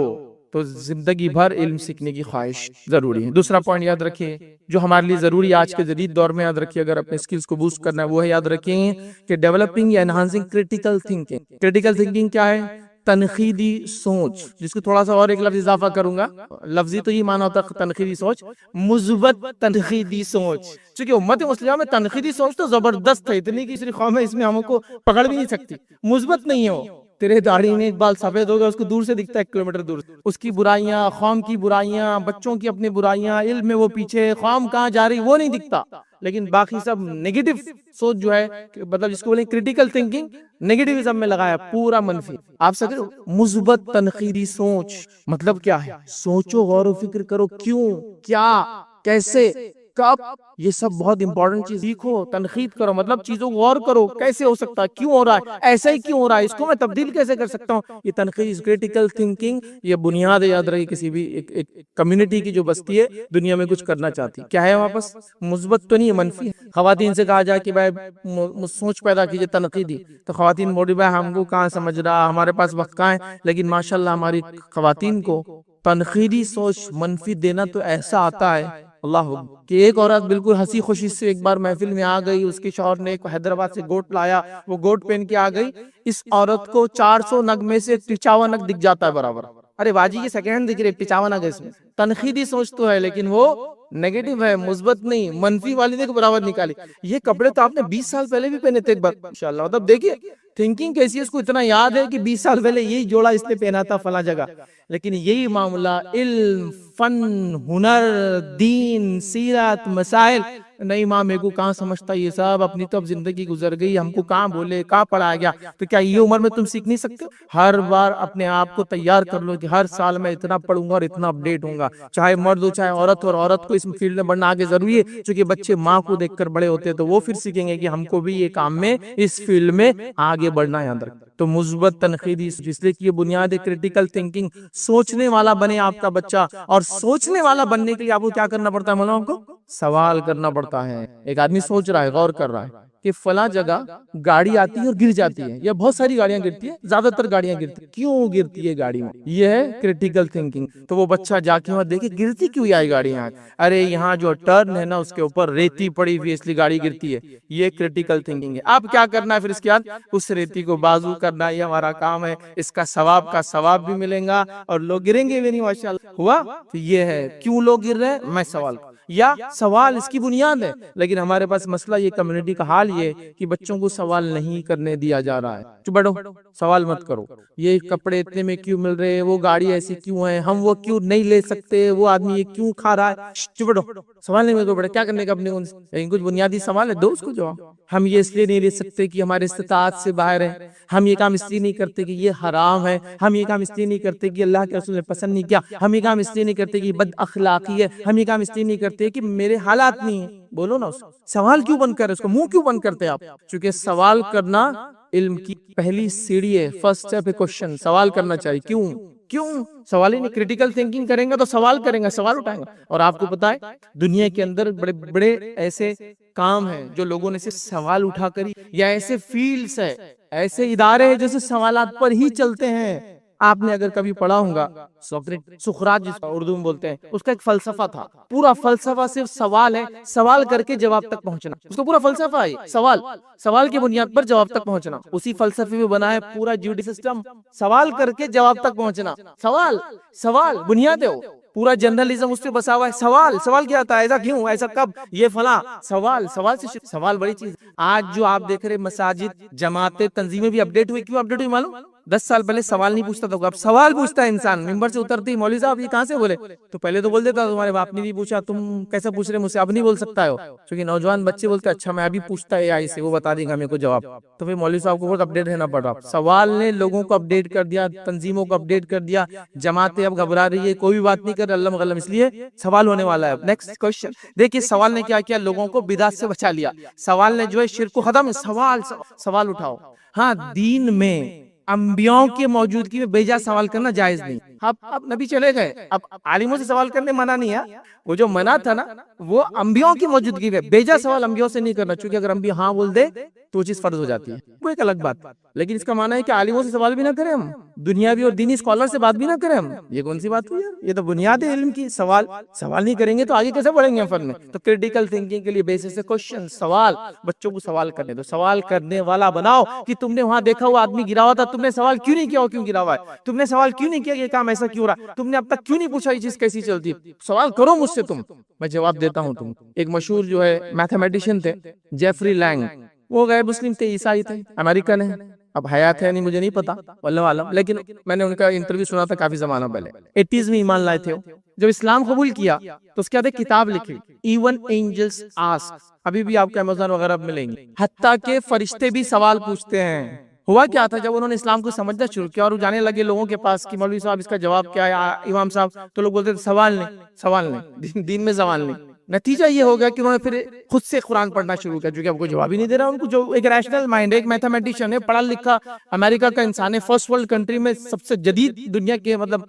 تو زندگی بھر علم سیکھنے کی خواہش ضروری ہے. دوسرا پوائنٹ یاد رکھیں جو ہمارے لیے ضروری ہے آج کے جدید دور میں، یاد رکھیے اگر اپنے سکلز کو بوسٹ کرنا ہے، وہ ہے یاد رکھیں کہ ڈیولپنگ یا enhancing critical thinking. Critical thinking کیا ہے؟ تنقیدی سوچ، جس کو تھوڑا سا اور ایک لفظ اضافہ کروں گا. لفظی تو یہ معنی ہوتا ہے تنقیدی سوچ، مثبت تنقیدی سوچ. چونکہ امت مسلمہ میں تنقیدی سوچ تو زبردست ہے، اتنی کی صرف قوم ہے اس میں ہم کو پکڑ بھی نہیں سکتی. مثبت نہیں ہے وہ. تیرے داڑھی میں ایک بال سفید ہوگا، اس کو دور سے دکھتا ہے 1 کلومیٹر دور. اس کی برائیاں، قوم کی برائیاں، بچوں کی اپنی برائیاں، علم میں وہ پیچھے، قوم کہاں جا رہی وہ نہیں دکھتا. لیکن باقی سب نیگیٹو سوچ جو ہے، مطلب جس کو بولیں کریٹیکل تھنکنگ، نیگیٹیوزم میں لگایا پورا منفی. آپ سے مثبت تنقیدی سوچ مطلب کیا ہے؟ سوچو، غور و فکر کرو، کیوں، کیا، کیسے، کب، یہ سب بہت امپورٹنٹ چیز. سیکھو، تنقید کرو، مطلب چیزوں کو غور کرو، کیسے ہو سکتا ہے، کیوں ہو رہا ہے، ایسا ہی کیوں ہو رہا ہے، اس کو میں تبدیل کیسے کر سکتا ہوں. یہ تنقید، کریٹیکل تھنکنگ، یہ بنیاد ہے. یاد رہی کسی بھی ایک کمیونٹی کی جو بستی ہے دنیا میں کچھ کرنا چاہتی، کیا ہے واپس؟ مثبت تو نہیں ہے، منفی. خواتین سے کہا جائے کہ بھائی سوچ پیدا کیجئے تنقیدی، تو خواتین بولی بھائی ہم کو کہاں سمجھ رہا، ہمارے پاس وقت کہاں ہے. لیکن ماشاءاللہ ہماری خواتین کو تنقیدی سوچ منفی دینا تو ایسا آتا ہے اللہ کہ ایک عورت بالکل ہنسی خوشی سے ایک بار محفل میں آ گئی، اس کے شوہر نے ایک حیدرآباد سے گوٹ لایا، وہ گوٹ پہن کے آ گئی. اس عورت کو 400 نگ میں سے 55 نگ دکھ جاتا ہے برابر. ارے باجی یہ سیکنڈ دکھ رہے 55 نگ اس میں. تنقیدی سوچ تو ہے لیکن وہ نیگیٹو ہے، مثبت نہیں. منفی والی نے برابر نکالی. یہ کپڑے تو آپ نے 20 سال پہلے بھی پہنے تھے ایک بار انشاءاللہ. مطلب دیکھیے تھنکنگ کیسی ہے، اس کو اتنا یاد ہے کہ 20 سال پہلے یہی جوڑا اس نے پہنا تھا فلاں جگہ. لیکن یہی معاملہ علم، فن، ہنر، دین، سیرت، مسائل نہیں ماں میرے کو کہاں سمجھتا یہ سب, اپنی تو اب زندگی گزر گئی, ہم کو کہاں بولے کہاں پڑھایا گیا. تو کیا یہ عمر میں تم سیکھ نہیں سکتے؟ ہر بار اپنے آپ کو تیار کر لو کہ ہر سال میں اتنا پڑھوں گا اور اتنا اپڈیٹ ہوں گا, چاہے مرد ہو چاہے عورت ہو. اور عورت کو اس فیلڈ میں بڑھنا آگے ضروری ہے, کیونکہ بچے ماں کو دیکھ کر بڑے ہوتے ہیں تو وہ پھر سیکھیں گے کہ ہم کو بھی یہ کام میں اس فیلڈ میں آگے بڑھنا ہے اندر. تو مثبت تنقیدی, جس لیے کہ یہ بنیاد ہے کریٹیکل تھنکنگ, سوچنے والا بنے آپ کا بچہ. اور سوچنے والا بننے کے لیے آپ کو کیا کرنا پڑتا ہے مولانا, کو سوال کرنا پڑتا ہے. ایک آدمی سوچ رہا ہے, غور کر رہا ہے کہ فلاں جگہ گاڑی آتی ہے اور گر جاتی ہے, یا بہت ساری گاڑیاں گرتی ہیں, زیادہ تر گاڑیاں گرتی ہیں, کیوں گرتی ہے گاڑی میں؟ یہ ہے کریٹیکل تھنکنگ. تو وہ بچہ جا کے وہاں دیکھے گرتی کیوں آئی گاڑی یہاں, ارے یہاں جو ٹرن ہے نا اس کے اوپر ریتی پڑی ہوئی اس لیے گاڑی گرتی ہے. یہ کریٹیکل تھنکنگ ہے. اب کیا کرنا ہے پھر اس کے بعد, اس ریتی کو بازو کرنا, یہ ہمارا کام ہے. اس کا ثواب بھی ملے گا اور لوگ گریں گے بھی نہیں. ماشاءاللہ ہوا. تو یہ ہے کیوں لوگ گر رہے ہیں, میں سوال, یا سوال اس کی بنیاد ہے. لیکن ہمارے پاس مسئلہ یہ کمیونٹی کا حال یہ کہ بچوں کو سوال نہیں کرنے دیا جا رہا ہے. چپ بیٹھو, سوال مت کرو. یہ کپڑے اتنے میں کیوں مل رہے ہیں, وہ گاڑی ایسی کیوں ہے, ہم وہ کیوں نہیں لے سکتے, وہ آدمی یہ کیوں کھا رہا ہے. چپ بیٹھو, سوال نہیں میرے کو, کیا کرنے کا اپنے کو, لیکن کچھ بنیادی سوال ہے, دو اس کو جواب. ہم یہ اس لیے نہیں لے سکتے کہ ہمارے استطاعت سے باہر ہے. ہم یہ کام اس لیے نہیں کرتے کہ یہ حرام ہے. ہم یہ کام اس لیے نہیں کرتے کہ اللہ کے رسول نے پسند نہیں کیا. ہم یہ کام اس لیے نہیں کرتے کہ بد اخلاقی ہے. ہم یہ کام اس لیے نہیں کرتے کہ میرے حالات نہیں ہیں. بولو نا, سوال کیوں بند کر رہے, اس کو منہ کیوں بند کرتے آپ؟ چونکہ سوال کرنا علم کی پہلی سیڑھی ہے, فرسٹ اسٹیپ ہے کوشچن. سوال کرنا چاہیے. کیوں سوال ہی نہیں, کریٹیکل تھنکنگ کریں گے تو سوال کریں گے, سوال اٹھائیں گے. اور آپ کو پتا ہے دنیا کے اندر بڑے بڑے ایسے کام ہیں جو لوگوں نے صرف سوال اٹھا کر, یا ایسے فیلڈز ہے, ایسے ادارے ہیں جو صرف سوالات پر ہی چلتے ہیں. آپ نے اگر کبھی پڑھا ہوگا سقراط جس کو اردو میں بولتے ہیں, اس کا ایک فلسفہ تھا. پورا فلسفہ صرف سوال ہے, سوال کر کے جواب تک پہنچنا. اس کا پورا فلسفہ ہے سوال کی بنیاد پر جواب تک پہنچنا. اسی فلسفے میں بنا ہے پورا جوڈی سسٹم, سوال کر کے جواب تک پہنچنا. سوال بنیاد ہے. پورا جرنلزم اس پہ بسا ہوا ہے. سوال کیا آتا ہے, ایسا کیوں, ایسا کب, یہ فلاں. سوال سے سوال بڑی چیز. آج جو آپ دیکھ رہے مساجد, جماعتیں, تنظیمیں بھی اپڈیٹ ہوئی. کیوں اپڈیٹ ہوئی معلوم؟ 10 سال پہلے سوال نہیں پوچھتا تھا, اب سوال پوچھتا ہے انسان. ممبر سے اترتی, مولوی صاحب یہ کہاں سے بولے, تو پہلے تو بول دیتا تمہارے باپ نے بھی پوچھا, تم کیسا پوچھ رہے مجھ سے, اب نہیں بول سکتا ہو. کیونکہ نوجوان بچے بولتے اچھا میں ابھی پوچھتا ہے AI سے, وہ بتا دیں گا میرے کو جواب. تو پھر مولوی صاحب کو بہت اپڈیٹ رہنا پڑ رہا. سوال نے لوگوں کو اپڈیٹ کر دیا, تنظیموں کو اپڈیٹ کر دیا. جماعتیں اب گھبرا رہی ہے, کوئی بھی بات نہیں کر رہا, اللہ مغلم, اس لیے سوال ہونے والا ہے. نیکسٹ کوشچن دیکھیے, سوال نے کیا کیا, لوگوں کو بدعت سے بچا لیا. سوال نے جو ہے شرک کو ختم. سوال اٹھاؤ. ہاں, دین میں انبیاءوں کی موجودگی میں بیجا سوال کرنا جائز نہیں. اب نبی چلے گئے, اب عالموں سے سوال کرنے منع نہیں ہے. وہ جو منع تھا نا, وہ انبیاءوں کی موجودگی میں بیجا سوال انبیاءوں سے نہیں کرنا. چونکہ اگر انبیاء ہاں بول دے تو وہ چیز فرض ہو جاتی ہے, وہ ایک الگ بات. لیکن اس کا معنی ہے کہ عالموں سے سوال بھی نہ کریں ہم, دنیاوی اور دینی اسکالر سے بات بھی نہ کریں ہم. یہ کون سی بات ہوئی یار, یہ تو بنیاد ہے علم کی. سوال نہیں کریں گے تو آگے کیسے بڑھیں گے ہم فن میں؟ تو کریٹیکل تھنکنگ کے لیے بیسس ہے کوشچن, سوال. بچوں کو سوال کرنے دو, سوال کرنے والا بناؤ. کہ تم نے وہاں دیکھا ہوا آدمی گرا ہوا تھا, تم نے سوال کیوں نہیں کیا وہ کیوں گرا ہوا ہے؟ تم نے سوال کیوں نہیں کیا یہ کام ایسا کیوں رہا؟ تم نے اب تک کیوں نہیں پوچھا یہ چیز کیسی چلتی ہے؟ سوال کرو مجھ سے تم, میں جواب دیتا ہوں. تم ایک مشہور جو ہے میتھمیٹیشین تھے, جیفری لینگ, وہ غیر مسلم تھے, عیسائی تھے, امریکن ہے. اب حیات ہے نہیں مجھے نہیں پتا, واللہ عالم, لیکن میں نے ان کا انٹرویو سنا تھا کافی زمانہ پہلے. 80s میں ایمان لائے تھے. جب اسلام قبول کیا تو اس کے بعد ایک کتاب لکھی, ایون اینجلز آسک. ابھی بھی آپ کو امیزون وغیرہ ملیں گی. حتیٰ کہ فرشتے بھی سوال پوچھتے ہیں. ہوا کیا تھا, جب انہوں نے اسلام کو سمجھنا شروع کیا اور وہ جانے لگے لوگوں کے پاس کہ مولوی صاحب اس کا جواب کیا ہے, امام صاحب, تو لوگ بولتے تھے سوال نہیں, دین میں سوال نہیں. نتیجہ یہ ہو گیا کہ انہوں نے پھر خود سے قرآن پڑھنا شروع کیا, کیونکہ اب کوئی جواب ہی نہیں دے رہا ان کو. جو ایک ریشنل مائنڈ ہے, ایک میتھمیٹیشین ہے, پڑھا لکھا, امریکہ کا انسان ہے, فرسٹ ورلڈ کنٹری میں سب سے جدید دنیا کے مطلب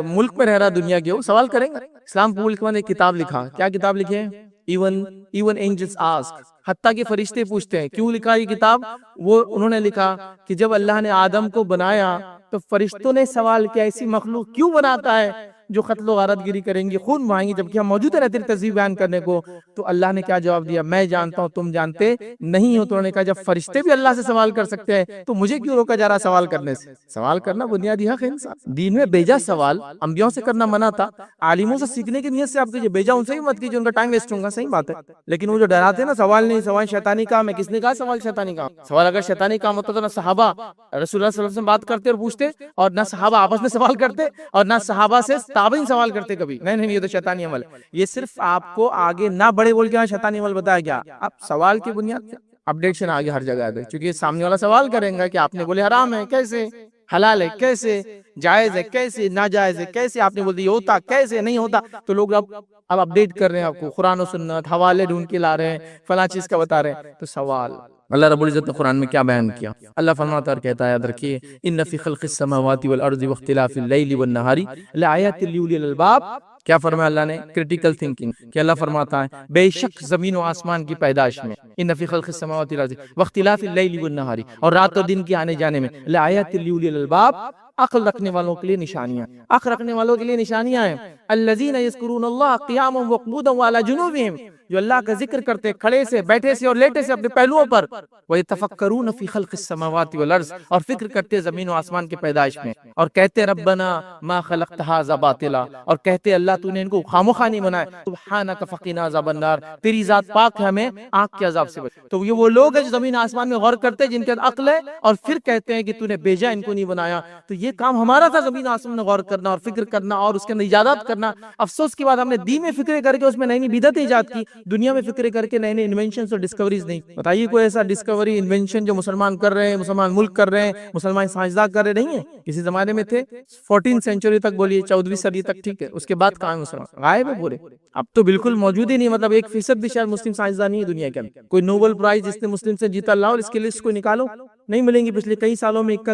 ملک میں رہ رہا دنیا کے, وہ سوال کریں گے. اسلام قبول کے بعد ایک کتاب لکھا. کیا کتاب لکھی ہے؟ Even angels ask. حتیٰ کہ فرشتے پوچھتے ہیں. کیوں لکھا یہ کتاب؟ وہ انہوں نے لکھا کہ جب اللہ نے آدم کو بنایا تو فرشتوں نے سوال کیا, ایسی مخلوق کیوں بناتا ہے جو قتل و غارت گیری کریں گی, خون بہائیں گی, جبکہ ہم موجود رہتے تذیب بیان کرنے کو. تو اللہ نے کیا جواب دیا؟ میں جانتا ہوں تم جانتے نہیں ہو. تو انہوں نے کہا جب فرشتے بھی اللہ سے سوال کر سکتے ہیں تو مجھے کیوں روکا جا رہا سوال کرنے سے؟ سوال کرنا بنیادی حق ہے انسان. دین میں بیجا سوال انبیاءوں سے کرنا منع تھا. عالموں سے سیکھنے کی نیت سے آپ کیجئے, بیجا ان سے ہی مت کیجئے, ان کا ٹائم ویسٹ ہوگا, صحیح بات ہے. لیکن وہ جو ڈراتے ہیں نا, سوال نہیں, سوال شیطانی کام ہے. کس نے کہا سوال شیطانی کام؟ سوال اگر شیطانی کام ہوتا تو نہ صحابہ رسول اللہ صلی اللہ علیہ وسلم بات کرتے اور پوچھتے, اور نہ صحابہ آپس میں سوال کرتے, اور نہ صحابہ سے صحابہ ہی سوال کرتے کبھی نہیں یہ تو شیطانی عمل ہے. یہ صرف آپ کو آگے نہ بڑھے بول کے شیطانی عمل بتایا گیا. اب سوال کی بنیاد پہ اپڈیشن آگے ہر جگہ ہے, چونکہ سامنے والا سوال کریں گا کہ آپ نے بولے حرام ہے کیسے, حلال ہے کیسے, جائز ہے کیسے, ناجائز ہے کیسے, آپ نے بول دیا یہ ہوتا کیسے نہیں ہوتا. تو لوگ اب اپڈیٹ کر رہے ہیں آپ کو, قرآن و سنت حوالے ڈھونڈ کے لا رہے ہیں, فلاں چیز کا بتا رہے ہیں. تو سوال اللہ رب العزت نے قرآن میں کیا بیان کیا؟ اللہ فرماتا اور کہتا ہے, یاد رکھیے, ان فی خلق السماوات والارض واختلاف اللیل والنہار لآیات لأولی الالباب. کیا فرمایا اللہ نے؟ Critical thinking. کہ اللہ فرماتا ہے بے شک زمین و آسمان کی پیدائش میں, ان فی خلق السماوات والارض واختلاف اللیل والنہار, اور رات اور دن کے آنے جانے میں, لآیات لأولی الالباب, عقل رکھنے والوں کے لیے نشانیاں. عقل رکھنے والوں کے لیے نشانیاں ہیں. الذین یذکرون اللہ قیاما وقعودا وعلی جنوبہم, جو اللہ کا ذکر کرتے کھڑے سے, بیٹھے سے اور لیٹے سے اپنے پہلوؤں پر. وَيَتَفَكَّرُونَ فِي خَلْقِ السَّمَاوَاتِ وَالْأَرْضِ, اور فکر کرتے زمین و آسمان کی پیدائش میں, اور کہتے ربنا ما خلقت ھذا باطلا, اور کہتے اللہ تو نے ان کو خامخواہ نہیں بنایا, سبحانک فقنا عذاب النار, تیری ذات پاک ہے ہمیں آگ کے عذاب سے بچ. تو یہ وہ لوگ ہیں جو زمین آسمان میں غور کرتے ہیں, جن کے اندر عقل ہے, اور پھر کہتے ہیں کہ تو نے بھیجا ان کو نہیں بنایا. تو یہ کام ہمارا تھا, زمین آسمان میں غور کرنا اور فکر کرنا اور اس کے اندر ایجادات کرنا. افسوس کی بات, ہم نے دین میں فکریں کر کے اس میں نئی نئی بدعتیں ایجاد کی, دنیا میں فکریں کر کے نئے نئے انوینشنز اور ڈسکوریز نہیں. بتائیے کوئی ایسا ڈسکوری انوینشن جو مسلمان کر رہے ہیں, مسلمان ملک کر رہے ہیں, مسلمان سائنسداں کر رہے نہیں ہیں. کسی زمانے میں تھے 14 سینچری تک, بولیے 14ویں صدی تک, ٹھیک ہے, اس کے بعد کہاں مسلمان غائب ہے پورے. اب تو بالکل موجود ہی نہیں, مطلب 1% بھی شاید مسلم سائنسداں نہیں ہے دنیا کے اندر. کوئی نوبل پرائز جس نے مسلم سے جیتا اللہ, اور اس کی لسٹ کوئی نکالو, نہیں ملیں گی. پچھلے کئی سالوں میں اکا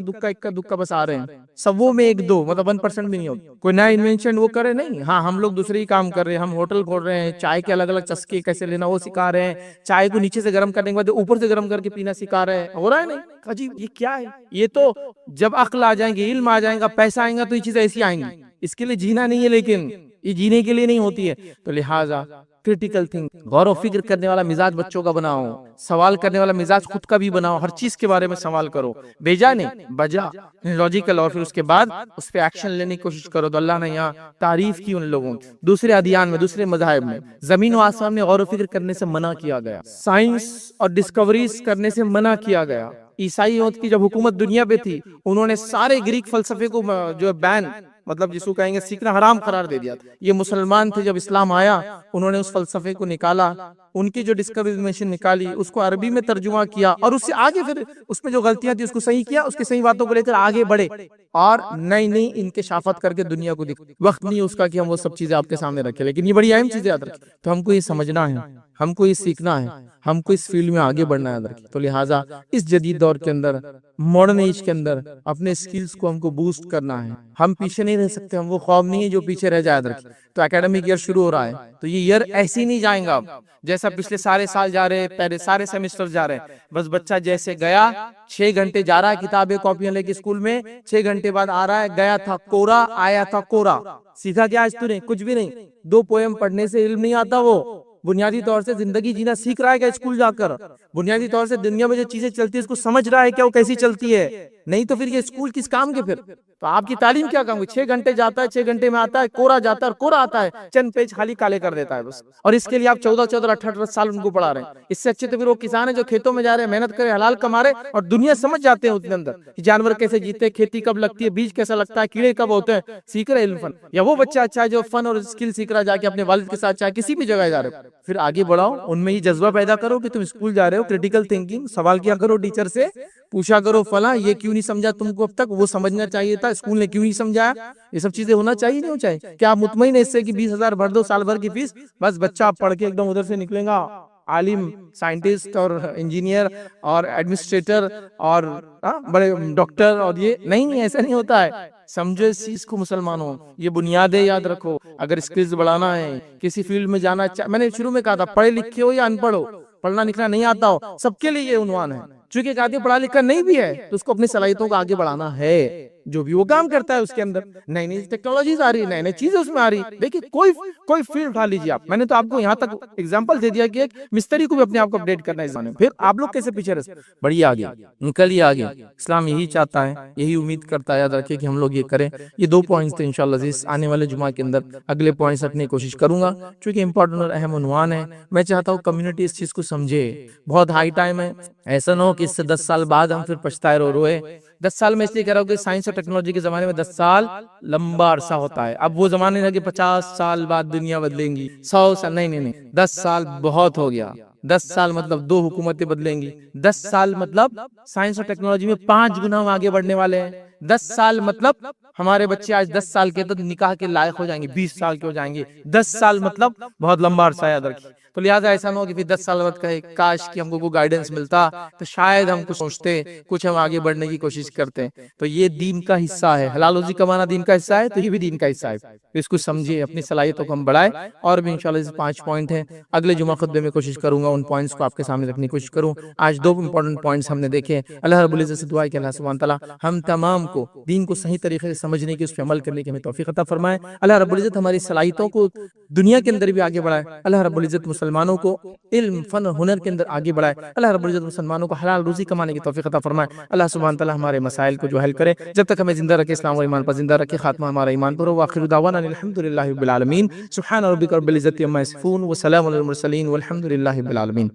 دکا بس آ رہے ہیں, سبوں میں 1-2, مطلب 1% بھی نہیں ہوتا. کوئی نیا انوینشن وہ کرے نہیں. ہاں ہم لوگ دوسرے ہی کام کر رہے ہیں, ہم ہوٹل کھول رہے ہیں, چائے کے الگ الگ چسکے کیسے لینا وہ سکھا رہے ہیں, چائے کو نیچے سے گرم کرنے کے بعد اوپر سے گرم کر کے پینا سکھا رہے ہیں. ہو رہا ہے نہیں؟ عجیب, یہ کیا ہے؟ یہ تو جب عقل آ جائیں گے, علم آ جائیں گا, پیسہ آئیں گا, تو یہ چیزیں ایسی آئیں گی. اس کے لیے جینا نہیں ہے, لیکن یہ جینے کے لیے نہیں ہوتی ہے. تو لہٰذا کریٹیکل تھنک, غور و فکر کرنے والا مزاج بچوں کا بناؤ, سوال کرنے والا مزاج خود کا بھی بناؤ, ہر چیز کے بارے میں سوال کرو, بیجا نہیں بجا, لاجیکل, اور پھر اس کے بعد اس پہ ایکشن لینے کی کوشش کرو. تو اللہ نے یہاں تعریف کی ان لوگوں کی. دوسرے ادیان میں, دوسرے مذاہب میں زمین و آسمان میں غور و فکر کرنے سے منع کیا گیا, سائنس اور ڈسکوریز کرنے سے منع کیا گیا. عیسائیوں کی جب حکومت دنیا پہ تھی, انہوں نے سارے گریک فلسفے کو جو بین, مطلب جس کو کہیں گے سیکھنا حرام قرار دے دیا تھا. یہ مسلمان تھے, جب اسلام آیا انہوں نے اس فلسفے کو نکالا, ان کی جو ڈسکوریشن نکالی, اس کو عربی میں ترجمہ کیا, اور اس سے آگے پھر اس میں جو غلطیاں تھی اس کو صحیح کیا, اس کی صحیح باتوں کو لے کر آگے بڑھے, اور نئی نئی انکشافات کر کے دنیا کو دکھ. وقت نہیں اس کا کہ ہم وہ سب چیزیں آپ کے سامنے رکھیں, لیکن یہ بڑی اہم چیزیں یاد رکھیں. تو ہم کو یہ سمجھنا ہے, ہم کو یہ سیکھنا ہے, ہم کو اس فیلڈ میں آگے بڑھنا ہے. تو لہٰذا اس جدید دور کے اندر, ماڈرن ایج کے اندر, اپنے سکلز کو ہم کو بوسٹ کرنا ہے. ہم پیچھے نہیں رہ سکتے, ہم وہ قوم نہیں ہے جو پیچھے رہ جائے. تو اکیڈمک ایئر شروع ہو رہا ہے, تو یہ ایئر ایسے ہی نہیں جائیں گا جیسا پچھلے سارے سال جا رہے, پہلے سارے سیمسٹر جا رہے ہیں. بس بچہ جیسے گیا, 6 گھنٹے جا رہا ہے کتابیں کاپیاں لے کے اسکول میں, 6 گھنٹے بعد آ رہا ہے, گیا تھا کورا, آیا تھا کورا. سیکھا کیا آج تو نے؟ کچھ بھی نہیں. 2 پویم پڑھنے سے علم نہیں آتا. وہ بنیادی طور سے زندگی جینا سیکھ رہا ہے کیا اسکول جا کر؟ بنیادی طور سے دنیا میں جو چیزیں چلتی ہے اس کو سمجھ رہا ہے کیا وہ کیسی چلتی ہے؟ نہیں تو پھر یہ اسکول کس کام کے؟ پھر تو آپ کی تعلیم کیا کام ہے؟ 6 گھنٹے جاتا ہے, 6 گھنٹے میں آتا ہے, کورا جاتا ہے اور کورا آتا ہے, چند پیج خالی کالے کر دیتا ہے بس. اور اس کے لیے آپ 14 18 سال ان کو پڑھا رہے ہیں. اس سے اچھے تو پھر وہ کسان ہیں جو کھیتوں میں جا رہے ہیں, محنت کرے, حلال کما رہے, اور دنیا سمجھ جاتے ہیں اس کے اندر جانور کیسے جیتے ہیں, کھیتی کب لگتی ہے, بیج کیسا لگتا ہے, کیڑے کب ہوتے ہیں, سیکھ رہے علم فن. یا وہ بچہ اچھا ہے جو فن اور اسکل سیکھ رہا, جا کے اپنے والد کے ساتھ چاہے کسی بھی جگہ جا رہے, پھر آگے بڑھاؤ, ان میں یہ جذبہ پیدا کرو کہ تم اسکول جا رہے ہو, کریٹیکل تھنکنگ, سوال کیا کرو ٹیچر سے, پوچھا کرو فلاں یہ کیوں نہیں سمجھا تم کو اب تک, وہ سمجھنا چاہیے تھا, اسکول نے کیوں نہیں سمجھایا. یہ سب چیزیں ہونا چاہیے نہیں چاہیے. کیا آپ مطمئن ہیں اس سے کہ 20,000 بھر دو سال بھر کی فیس, بس بچہ پڑھ کے ایک دم ادھر سے نکلے گا عالم, سائنٹسٹ اور انجینئر اور ایڈمنسٹریٹر اور بڑے ڈاکٹر, اور یہ نہیں, ایسا نہیں ہوتا ہے. سمجھو اس چیز کو مسلمانوں, یہ بنیادیں یاد رکھو. اگر اسکلز بڑھانا ہے, کسی فیلڈ میں جانا, میں نے شروع میں کہا تھا پڑھے لکھے ہو یا ان پڑھ ہو, پڑھنا لکھنا نہیں آتا ہو, سب کے لیے یہ عنوان ہے. چونکہ ایک آدمی پڑھا لکھا نہیں بھی ہے تو اس کو اپنی صلاحیتوں کو آگے بڑھانا ہے. جو بھی وہ کام کرتا ہے اس کے اندر نئی نئی ٹیکنالوجیز آ رہی, نئی نئی چیزیں اس میں آ رہی. دیکھیں کوئی فیلڈ اٹھا لیجیے آپ, میں نے تو آپ کو یہاں تک ایگزامپل دے دیا کہ ایک مستری کو بھی اپنے آپ کو اپڈیٹ کرنا ہے اس زمانے میں. پھر آپ لوگ کیسے پیچھے رہ سکتے؟ بڑھیے آگے نکلیے آگے. اسلام یہی چاہتا ہے, یہی امید کرتا ہے, یاد رکھیے کہ ہم لوگ یہ کریں. یہ 2 پوائنٹس تھے انشاءاللہ عزیز. آنے والے جمعہ کے اندر اگلے پوائنٹس رکھنے کی کوشش کروں گا, چونکہ امپورٹنٹ اور اہم عنوان ہے. میں چاہتا ہوں کمیونٹی اس چیز کو سمجھے. بہت ہائی ٹائم ہے, ایسا نہ ہو کہ اس سے 10 سال بعد ہم پھر پچھتائے روئے 10 سال میں اس لیے کہہ رہا ہوں کہ سائنس اور ٹیکنالوجی کے زمانے میں 10 سال لمبا عرصہ ہوتا ہے. اب وہ زمانے نہیں کہ 50 سال بعد دنیا بدلیں گی، 100 سال، نہیں، 10 سال بہت ہو گیا. 10 سال مطلب 2 حکومتیں بدلیں گی. 10 سال مطلب سائنس اور ٹیکنالوجی میں 5 گنا ہم آگے بڑھنے والے ہیں. 10 سال مطلب ہمارے بچے آج 10 سال کے تو نکاح کے لائق ہو جائیں گے، 20 سال کے ہو جائیں گے. 10 سال مطلب بہت لمبا عرصہ یاد رکھیے. تو لہٰذا ایسا نہ ہو کہ پھر 10 سال بعد کہے کاش کہ ہم کو کوئی گائیڈنس ملتا تو شاید ہم کچھ سوچتے، کچھ ہم آگے بڑھنے کی کوشش کرتے. تو یہ دین کا حصہ ہے، حلال روزی کمانا دین کا حصہ ہے، تو یہ بھی دین کا حصہ ہے. تو اس کو سمجھیے، اپنی صلاحیتوں کو ہم بڑھائیں. اور بھی انشاءاللہ اس 5 پوائنٹ ہیں، اگلے جمعہ خطبے میں کوشش کروں گا ان پوائنٹس کو آپ کے سامنے رکھنے کی کوشش کروں. آج 2 امپورٹنٹ پوائنٹس ہم نے دیکھے. اللہ رب العزت سے دعا ہے کہ اللہ سبحانہ تعالیٰ ہم تمام کو دین کو صحیح طریقے سے سمجھنے کی، اس پہ عمل کرنے کی ہمیں توفیق عطا فرمائے. اللہ رب العزت ہماری صلاحیتوں کو دنیا کے اندر بھی آگے بڑھائے. اللہ رب العزت مسلمانوں کو علم، فن اور ہنر کے اندر آگے بڑھائے. اللہ رب العزت مسلمانوں کو حلال روزی کمانے کی توفیق عطا فرمائے. اللہ سبحانہ تعالیٰ ہمارے مسائل کو جو حل کرے، جب تک ہمیں زندہ رکھے اسلام و ایمان پر زندہ رکھے، خاتمہ ہمارا ایمان پر ہو. وآخر دعوانا الحمدللہ رب العالمین. سبحان ربک رب العزت عما یصفون وسلام علی المرسلین والحمد للہ رب العالمین.